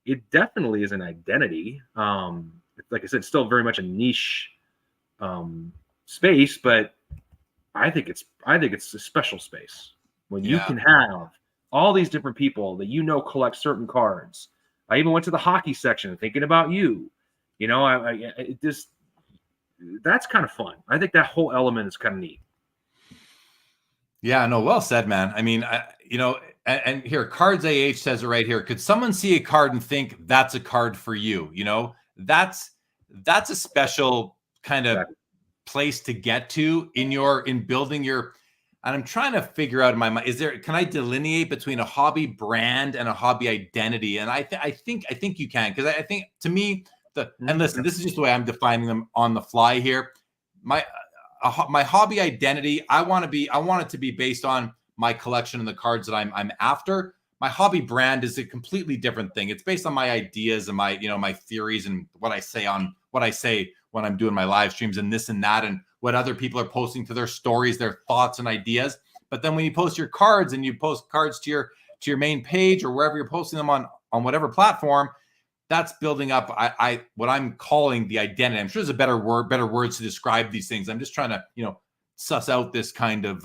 it definitely is an identity. Like I said, it's still very much a niche space, but I think it's a special space when you can have all these different people that collect certain cards. I even went to the hockey section thinking about you. You know, it just, that's kind of fun. I think that whole element is kind of neat. Yeah, no, well said, man. I mean, you know, and here, Cards AH says it right here. Could someone see a card and think that's a card for you? You know, that's a special kind of place to get to in building your. And I'm trying to figure out in my mind, can I delineate between a hobby brand and a hobby identity? And I think you can, because I think, to me, and listen, this is just the way I'm defining them on the fly here. My hobby identity, I want it to be based on my collection and the cards that I'm after. My hobby brand is a completely different thing. It's based on my ideas and my theories and what I say when I'm doing my live streams and this and that, and what other people are posting to their stories, their thoughts and ideas. But then when you post your cards and you post cards to your main page or wherever you're posting them on whatever platform, that's building up what I'm calling the identity. I'm sure there's better words to describe these things. I'm just trying to, suss out this kind of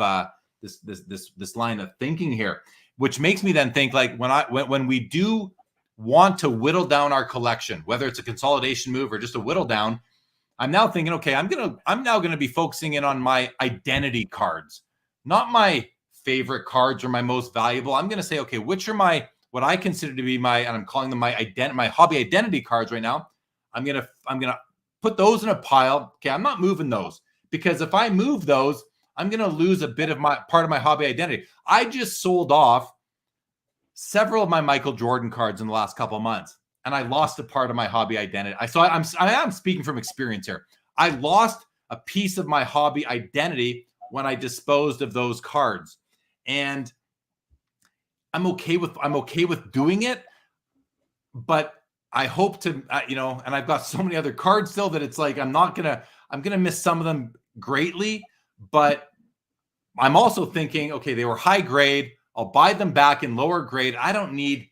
this line of thinking here, which makes me then think, like, when we do want to whittle down our collection, whether it's a consolidation move or just a whittle down, I'm now thinking, okay, I'm now gonna be focusing in on my identity cards, not my favorite cards or my most valuable. I'm gonna say, okay, which are what I consider to be and I'm calling them my hobby identity cards right now. I'm gonna put those in a pile. Okay, I'm not moving those, because if I move those, I'm gonna lose a bit of part of my hobby identity. I just sold off several of my Michael Jordan cards in the last couple of months, and I lost a part of my hobby identity. I am speaking from experience here. I lost a piece of my hobby identity when I disposed of those cards, and I'm okay with doing it, but I hope to, and I've got so many other cards still that it's like, I'm gonna miss some of them greatly, but I'm also thinking, okay, they were high grade. I'll buy them back in lower grade. I don't need,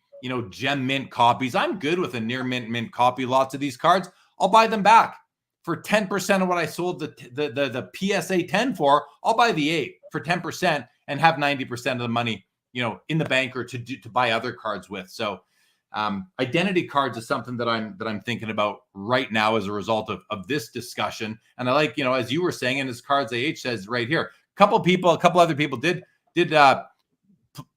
gem mint copies. I'm good with a near mint copy. Lots of these cards, I'll buy them back for 10% of what I sold the PSA 10 for. I'll buy the 8 for 10% and have 90% of the money, in the bank or to buy other cards with. So identity cards is something that I'm thinking about right now as a result of this discussion. And I like, as you were saying, and as Cards AH says right here, a couple other people did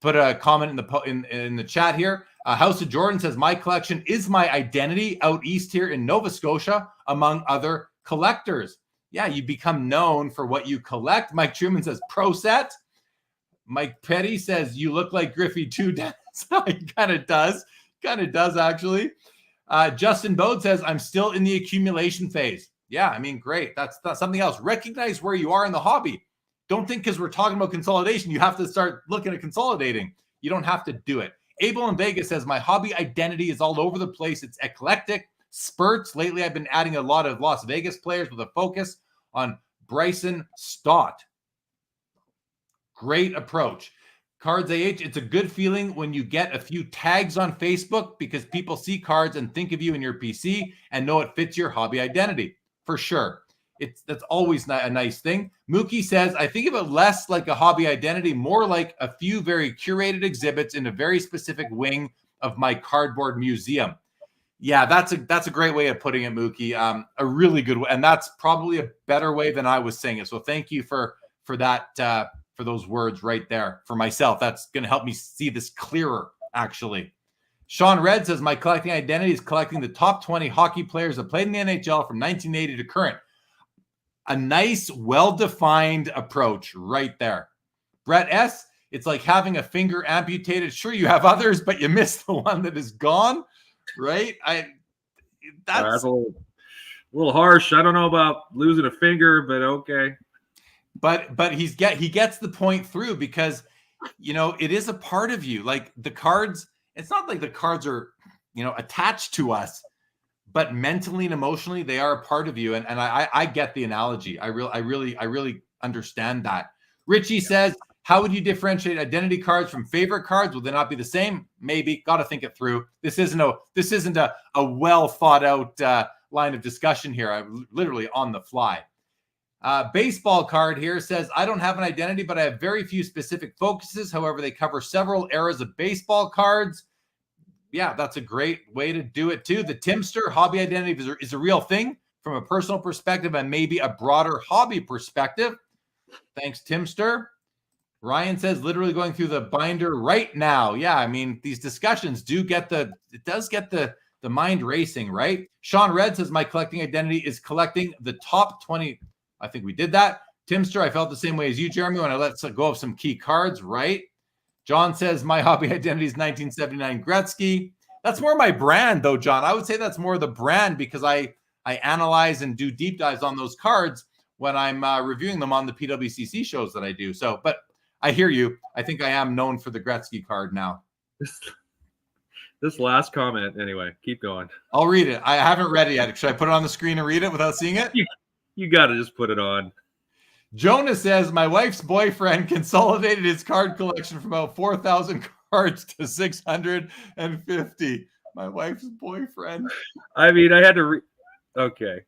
put a comment in the chat here. House of Jordan says, my collection is my identity out east here in Nova Scotia, among other collectors. Yeah, you become known for what you collect. Mike Truman says, pro set. Mike Petty says, you look like Griffey too. He kind of does actually. Justin Bode says, I'm still in the accumulation phase. Yeah, I mean, great. That's something else. Recognize where you are in the hobby. Don't think because we're talking about consolidation, you have to start looking at consolidating. You don't have to do it. Abel in Vegas says, my hobby identity is all over the place. It's eclectic, spurts. Lately, I've been adding a lot of Las Vegas players with a focus on Bryson Stott. Great approach. Cards AH, it's a good feeling when you get a few tags on Facebook because people see cards and think of you in your PC and know it fits your hobby identity. For sure. That's always a nice thing. Mookie says, I think of it less like a hobby identity, more like a few very curated exhibits in a very specific wing of my cardboard museum. Yeah, that's a great way of putting it, Mookie. A really good way, and that's probably a better way than I was saying it. So thank you for that, for those words right there for myself. That's going to help me see this clearer, actually. Sean Red says, my collecting identity is collecting the top 20 hockey players that played in the NHL from 1980 to current. A nice, well-defined approach right there. Brett S., it's like having a finger amputated. Sure, you have others, but you missed the one that is gone, right? That's a little harsh. I don't know about losing a finger, but okay. But he gets the point through because, it is a part of you. Like the cards, it's not like the cards are, attached to us, but mentally and emotionally, they are a part of you. And I get the analogy. I really understand that. Richie says, how would you differentiate identity cards from favorite cards? Will they not be the same? Maybe. Got to think it through. This isn't a well thought out line of discussion here. I'm literally on the fly. Baseball card here says, I don't have an identity, but I have very few specific focuses. However, they cover several eras of baseball cards. Yeah, that's a great way to do it too. The Timster hobby identity is a real thing from a personal perspective and maybe a broader hobby perspective. Thanks, Timster. Ryan says literally going through the binder right now. Yeah, I mean, these discussions does get the mind racing, right? Sean Red says my collecting identity is collecting the top 20. I think we did that. Timster, I felt the same way as you, Jeremy, when I let go of some key cards, right? John says my hobby identity is 1979 Gretzky. That's more my brand, though, John. I would say that's more the brand because I analyze and do deep dives on those cards when I'm reviewing them on the PWCC shows that I do. So, but I hear you. I think I am known for the Gretzky card now. This last comment, anyway, keep going. I'll read it. I haven't read it yet. Should I put it on the screen and read it without seeing it? You got to just put it on. Jonah says, my wife's boyfriend consolidated his card collection from about 4,000 cards to 650. My wife's boyfriend. I mean, I had to okay.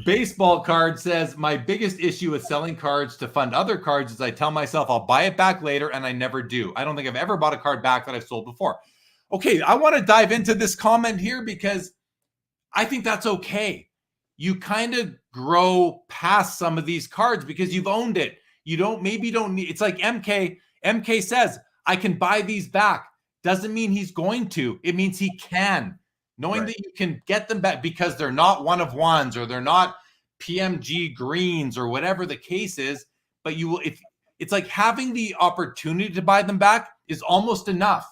Baseball card says, my biggest issue with selling cards to fund other cards is I tell myself I'll buy it back later, and I never do. I don't think I've ever bought a card back that I've sold before. Okay, I want to dive into this comment here because I think that's okay. You kind of grow past some of these cards because you've owned it. You don't need, it's like MK says, I can buy these back. Doesn't mean he's going to. It means he can. Knowing that you can get them back because they're not one of ones or they're not PMG greens or whatever the case is, but you will, if it's like having the opportunity to buy them back is almost enough.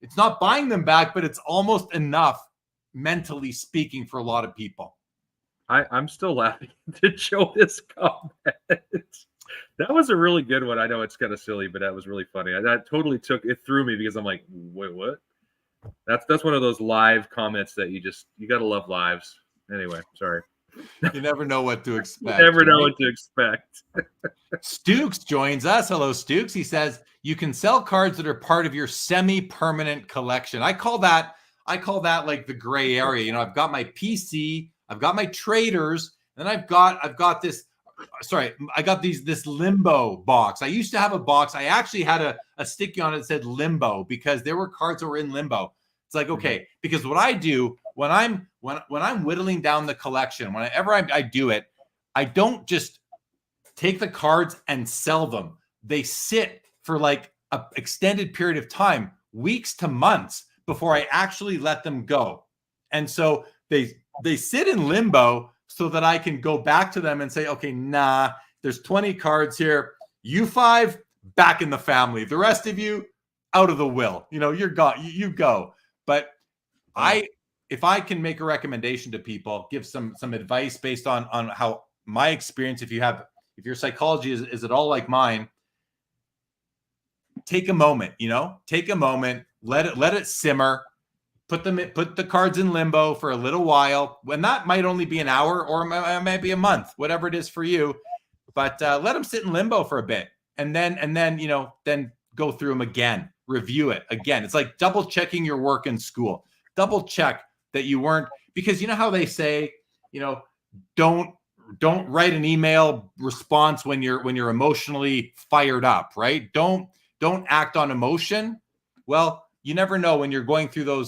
It's not buying them back, but it's almost enough mentally speaking for a lot of people. I'm still laughing to show this comment. That was a really good one. I know it's kind of silly, but that was really funny. That totally threw me because I'm like, wait, what? That's one of those live comments that you got to love lives. Anyway, sorry. You never know what to expect. You never know what to expect. Stooks joins us. Hello, Stooks. He says, you can sell cards that are part of your semi-permanent collection. I call that like the gray area. You know, I've got my PC, I've got my traders, and I've got this. Sorry, I got this limbo box. I used to have a box. I actually had a sticky on it that said limbo because there were cards that were in limbo. It's like, okay, because what I do when I'm whittling down the collection, whenever I do it, I don't just take the cards and sell them. They sit for like an extended period of time, weeks to months, before I actually let them go. And so they sit in limbo so that I can go back to them and say, okay, nah, there's 20 cards here. You 5 back in the family. The rest of you out of the will. You know, you're gone. You go. But if I can make a recommendation to people, give some advice based on how my experience, if your psychology is at all like mine, take a moment, let it simmer. Put the cards in limbo for a little while. When that might only be an hour or it might be a month, whatever it is for you. But let them sit in limbo for a bit, and then go through them again, review it again. It's like double checking your work in school. Double check that you weren't, because you know how they say, don't write an email response when you're emotionally fired up, right? Don't act on emotion. Well, you never know when you're going through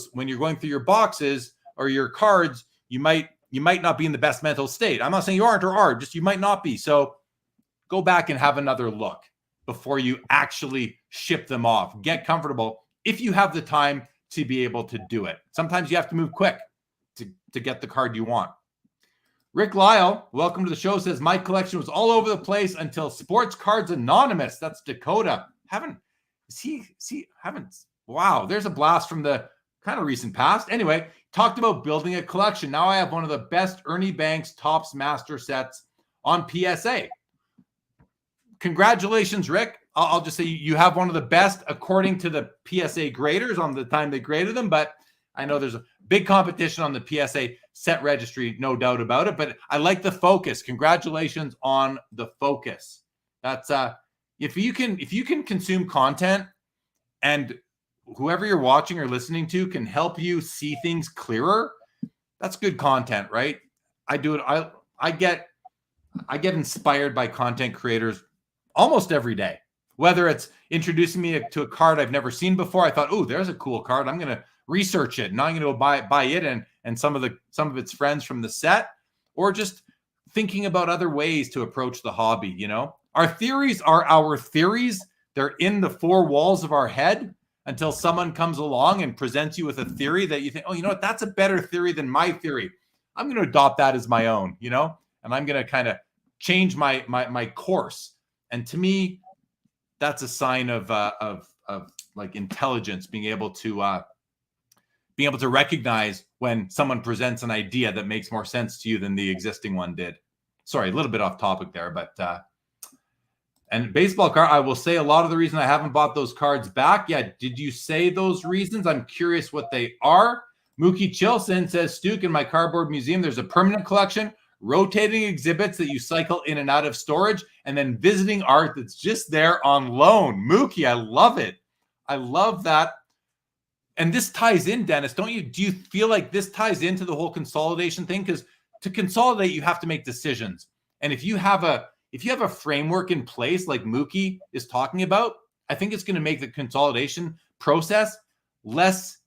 your boxes or your cards, you might not be in the best mental state. I'm not saying you aren't or are, just you might not be. So go back and have another look before you actually ship them off. Get comfortable if you have the time to be able to do it. Sometimes you have to move quick to get the card you want. Rick Lyle, welcome to the show, says my collection was all over the place until Sports Cards Anonymous. That's Dakota. Wow, there's a blast from the kind of recent past. Anyway, talked about building a collection. Now I have one of the best Ernie Banks Topps Master sets on PSA. Congratulations, Rick. I'll just say you have one of the best according to the PSA graders on the time they graded them, but I know there's a big competition on the PSA set registry, no doubt about it, but I like the focus. Congratulations on the focus. That's if you can consume content and whoever you're watching or listening to can help you see things clearer, that's good content, right? I do it. I get inspired by content creators almost every day, Whether it's introducing me to a card I've never seen before, I thought, oh, there's a cool card. I'm going to research it. Now I'm going to go buy it and some of its friends from the set, or just thinking about other ways to approach the hobby. You know, our theories are our theories. They're in the four walls of our head until someone comes along and presents you with a theory that you think, oh, you know what, that's a better theory than my theory. I'm going to adopt that as my own, you know, and I'm going to kind of change my course. And to me, that's a sign of like intelligence, being able to recognize when someone presents an idea that makes more sense to you than the existing one did. Sorry, a little bit off topic there, but and baseball card, I will say a lot of the reason I haven't bought those cards back. Yeah, did you say those reasons? I'm curious what they are. Mookie Chilson says, Stuke, in my cardboard museum, there's a permanent collection, rotating exhibits that you cycle in and out of storage, and then visiting art that's just there on loan. Mookie, I love it. I love that. And this ties in, Dennis, don't you? Do you feel like this ties into the whole consolidation thing? Because to consolidate, you have to make decisions. And if you have a framework in place like Mookie is talking about, I think it's going to make the consolidation process less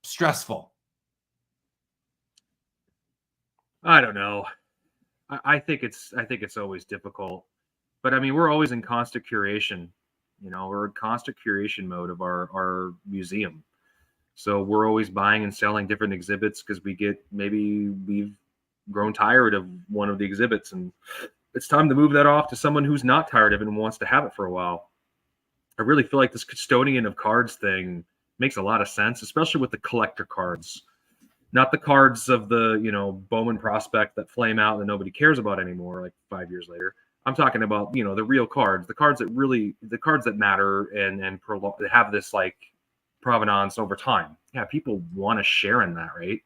stressful. I don't know. I think it's always difficult, but I mean, we're always in constant curation. You know, we're in constant curation mode of our museum. So we're always buying and selling different exhibits because maybe we've grown tired of one of the exhibits, and it's time to move that off to someone who's not tired of it and wants to have it for a while. I really feel like this custodian of cards thing makes a lot of sense, especially with the collector cards. Not the cards of the, you know, Bowman prospect that flame out that nobody cares about anymore, like 5 years later. I'm talking about, you know, the real cards, the cards that matter and have this like provenance over time. Yeah, people want to share in that, right?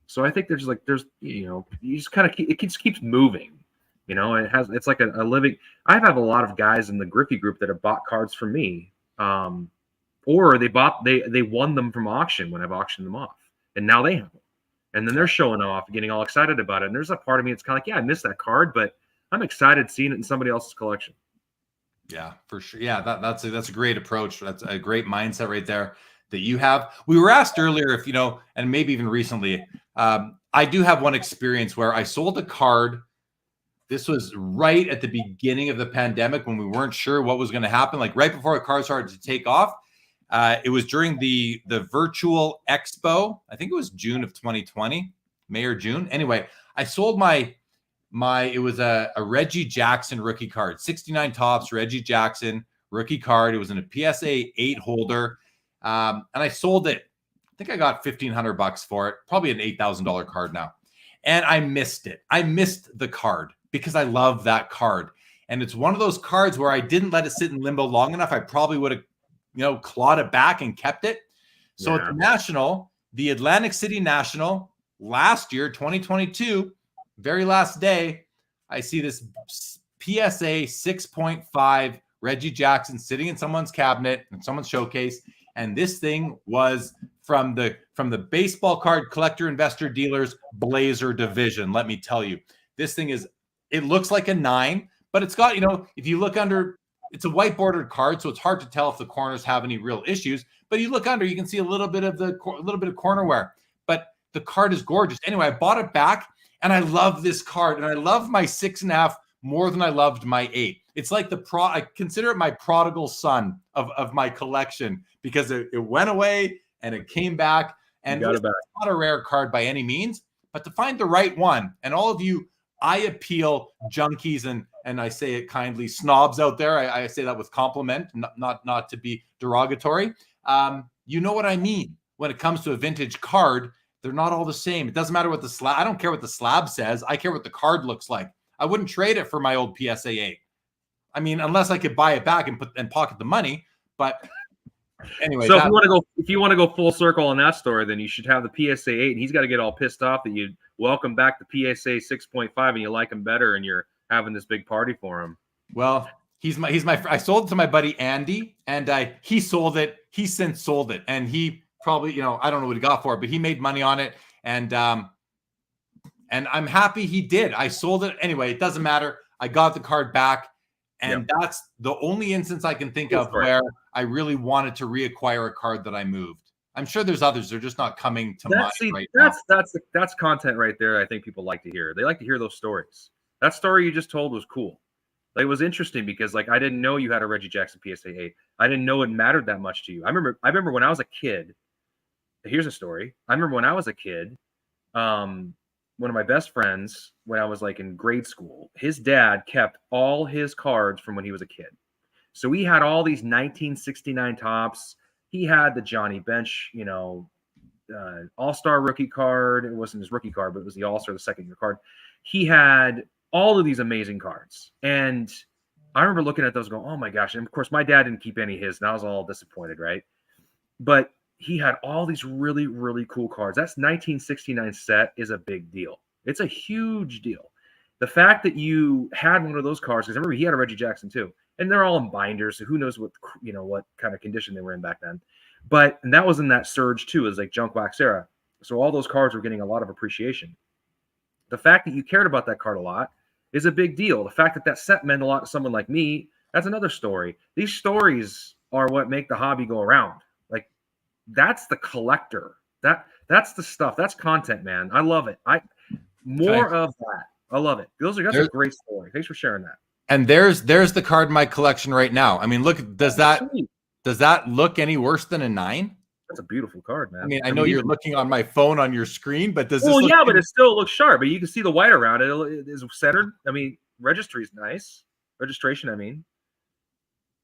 So I think there's you know, you just kind of it just keeps moving. You know, it's like a living. I have a lot of guys in the Griffey group that have bought cards from me, or they won them from auction when I've auctioned them off, and now they have them, and then they're showing off, getting all excited about it. And there's a part of me that's kind of like, yeah, I missed that card, but I'm excited seeing it in somebody else's collection. Yeah, for sure. Yeah, that's a great approach. That's a great mindset right there that you have. We were asked earlier if, you know, and maybe even recently, I do have one experience where I sold a card. This was right at the beginning of the pandemic when we weren't sure what was going to happen, like right before a card started to take off. It was during the virtual expo. I think it was June of 2020, May or June. Anyway, I sold it was a Reggie Jackson rookie card, 69 tops, Reggie Jackson rookie card. It was in a PSA 8 holder. And I sold it. I think I got $1,500 for it, probably an $8,000 card now. And I missed it. I missed the card because I love that card. And it's one of those cards where I didn't let it sit in limbo long enough. I probably would have, you know, clawed it back and kept it. So at the National, the Atlantic City National, last year, 2022, very last day, I see this PSA 6.5 Reggie Jackson sitting in someone's cabinet in someone's showcase. And this thing was from the baseball card collector investor dealers Blazer division. Let me tell you, this thing it looks like a 9, but it's got, you know, if you look under, it's a white bordered card, so it's hard to tell if the corners have any real issues. But you look under, you can see a little bit of corner wear. But the card is gorgeous. Anyway, I bought it back, and I love this card, and I love my 6.5 more than I loved my 8. It's like I consider it my prodigal son of my collection, because it went away and it came back, and it's not a rare card by any means, but to find the right one, and all of you eye appeal junkies and I say it kindly, snobs out there, I say that with compliment, not to be derogatory. You know what I mean when it comes to a vintage card. They're not all the same. It doesn't matter what the slab. I don't care what the slab says. I care what the card looks like. I wouldn't trade it for my old PSA 8. I mean, unless I could buy it back and pocket the money. But anyway, so if you want to go full circle on that story, then you should have the PSA 8, and he's got to get all pissed off that you welcome back the PSA 6.5 and you like him better, and you're having this big party for him. Well, he's my. I sold it to my buddy Andy, and he sold it. He since sold it, and he probably, you know, I don't know what he got for it, but he made money on it, and I'm happy he did. I sold it anyway. It doesn't matter. I got the card back, And that's the only instance I can think of where I really wanted to reacquire a card that I moved. I'm sure there's others. They're just not coming to mind right now. That's content right there. I think people like to hear. They like to hear those stories. That story you just told was cool. Like, it was interesting because, like, I didn't know you had a Reggie Jackson PSA 8. I didn't know it mattered that much to you. I remember when I was a kid. Here's a story. I remember when I was a kid, one of my best friends, when I was like in grade school, his dad kept all his cards from when he was a kid. So he had all these 1969 tops. He had the Johnny Bench, All-Star rookie card. It wasn't his rookie card, but it was the All-Star, the second-year card. He had all of these amazing cards. And I remember looking at those going, oh, my gosh. And, of course, my dad didn't keep any of his, and I was all disappointed, right? But he had all these really, really cool cards. That's 1969 set is a big deal. It's a huge deal. The fact that you had one of those cards, because I remember he had a Reggie Jackson too, and they're all in binders, so who knows what kind of condition they were in back then. And that was in that surge too, it was like junk wax era. So all those cards were getting a lot of appreciation. The fact that you cared about that card a lot is a big deal. The fact that set meant a lot to someone like me, that's another story. These stories are what make the hobby go around. That's the collector. That's the stuff. That's content, man. I love it. More of that. I love it. That's a great story. Thanks for sharing that. And there's the card in my collection right now. I mean, look, does that look any worse than a 9? That's a beautiful card, man. I mean, I know you're looking on my phone on your screen, but does this look but it still looks sharp. But you can see the white around it. It is centered. I mean, registry's nice. Registration, I mean.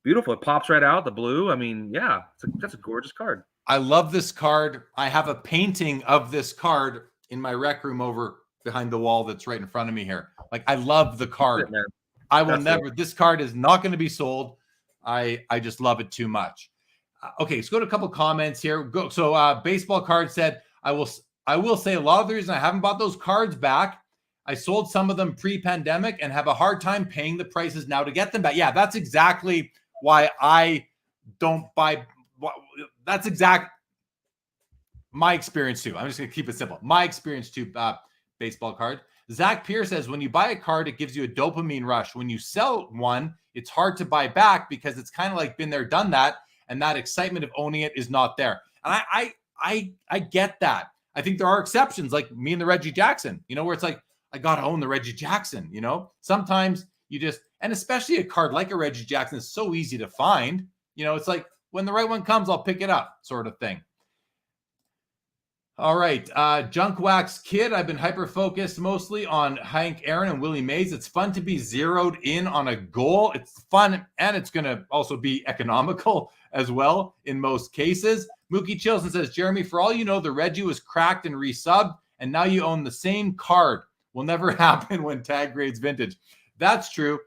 Beautiful. It pops right out, the blue. I mean, yeah, that's a gorgeous card. I love this card. I have a painting of this card in my rec room over behind the wall that's right in front of me here. Like, I love the card. I will never. This card is not going to be sold. I just love it too much. Okay, let's go to a couple comments here. So baseball card said, I will say a lot of the reason I haven't bought those cards back, I sold some of them pre-pandemic and have a hard time paying the prices now to get them back. Yeah, that's exactly why I don't buy. That's exact my experience too. I'm just going to keep it simple. My experience too, baseball card. Zach Pierce says, when you buy a card, it gives you a dopamine rush. When you sell one, it's hard to buy back because it's kind of like been there, done that. And that excitement of owning it is not there. And I get that. I think there are exceptions, like me and the Reggie Jackson, where it's like, I got to own the Reggie Jackson, sometimes you just, and especially a card like a Reggie Jackson is so easy to find, it's like, when the right one comes, I'll pick it up, sort of thing. All right. Junk Wax Kid. I've been hyper-focused mostly on Hank Aaron and Willie Mays. It's fun to be zeroed in on a goal. It's fun, and it's going to also be economical as well in most cases. Mookie Chilson says, Jeremy, for all you know, the Reggie was cracked and resubbed, and now you own the same card. Will never happen when tag grades vintage. That's true.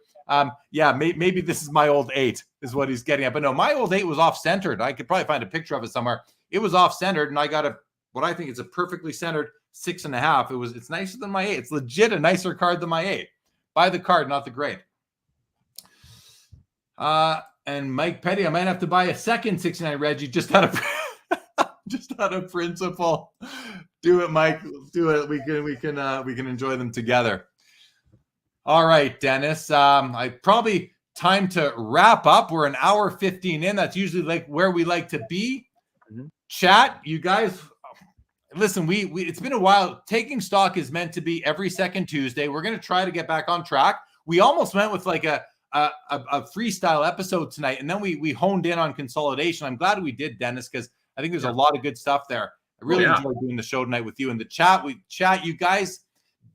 Maybe this is my old 8 is what he's getting at. But no, my old 8 was off-centered. I could probably find a picture of it somewhere. It was off-centered, and I got what I think is a perfectly centered 6.5. It's nicer than my 8. It's legit a nicer card than my 8. Buy the card, not the grade. And Mike Petty, I might have to buy a second 69 Reggie just out of principle. Do it, Mike. Do it. We can enjoy them together. All right, Dennis. I probably time to wrap up. We're an hour 15 in. That's usually like where we like to be. Mm-hmm. Chat, you guys. Listen, we it's been a while. Taking Stock is meant to be every second Tuesday. We're going to try to get back on track. We almost went with like a freestyle episode tonight, and then we honed in on consolidation. I'm glad we did, Dennis, because I think there's a lot of good stuff there. I really enjoyed doing the show tonight with you in the chat. We chat, you guys,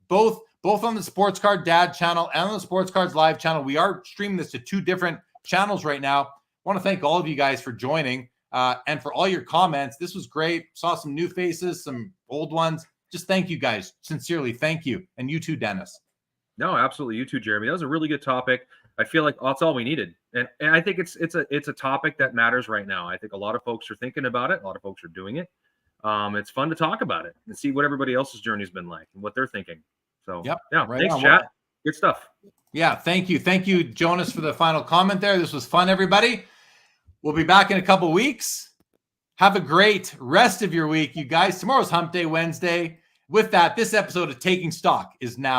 both on the Sports Card Dad channel and on the Sports Cards Live channel. We are streaming this to 2 different channels right now. I want to thank all of you guys for joining and for all your comments. This was great. Saw some new faces, some old ones. Just thank you guys. Sincerely, thank you. And you too, Dennis. No, absolutely. You too, Jeremy. That was a really good topic. I feel like that's all we needed. And I think it's a topic that matters right now. I think a lot of folks are thinking about it. A lot of folks are doing it. It's fun to talk about it and see what everybody else's journey's been like and what they're thinking. So, thanks, chat. Good stuff. Yeah, thank you. Thank you, Jonas, for the final comment there. This was fun, everybody. We'll be back in a couple weeks. Have a great rest of your week, you guys. Tomorrow's Hump Day Wednesday. With that, this episode of Taking Stock is now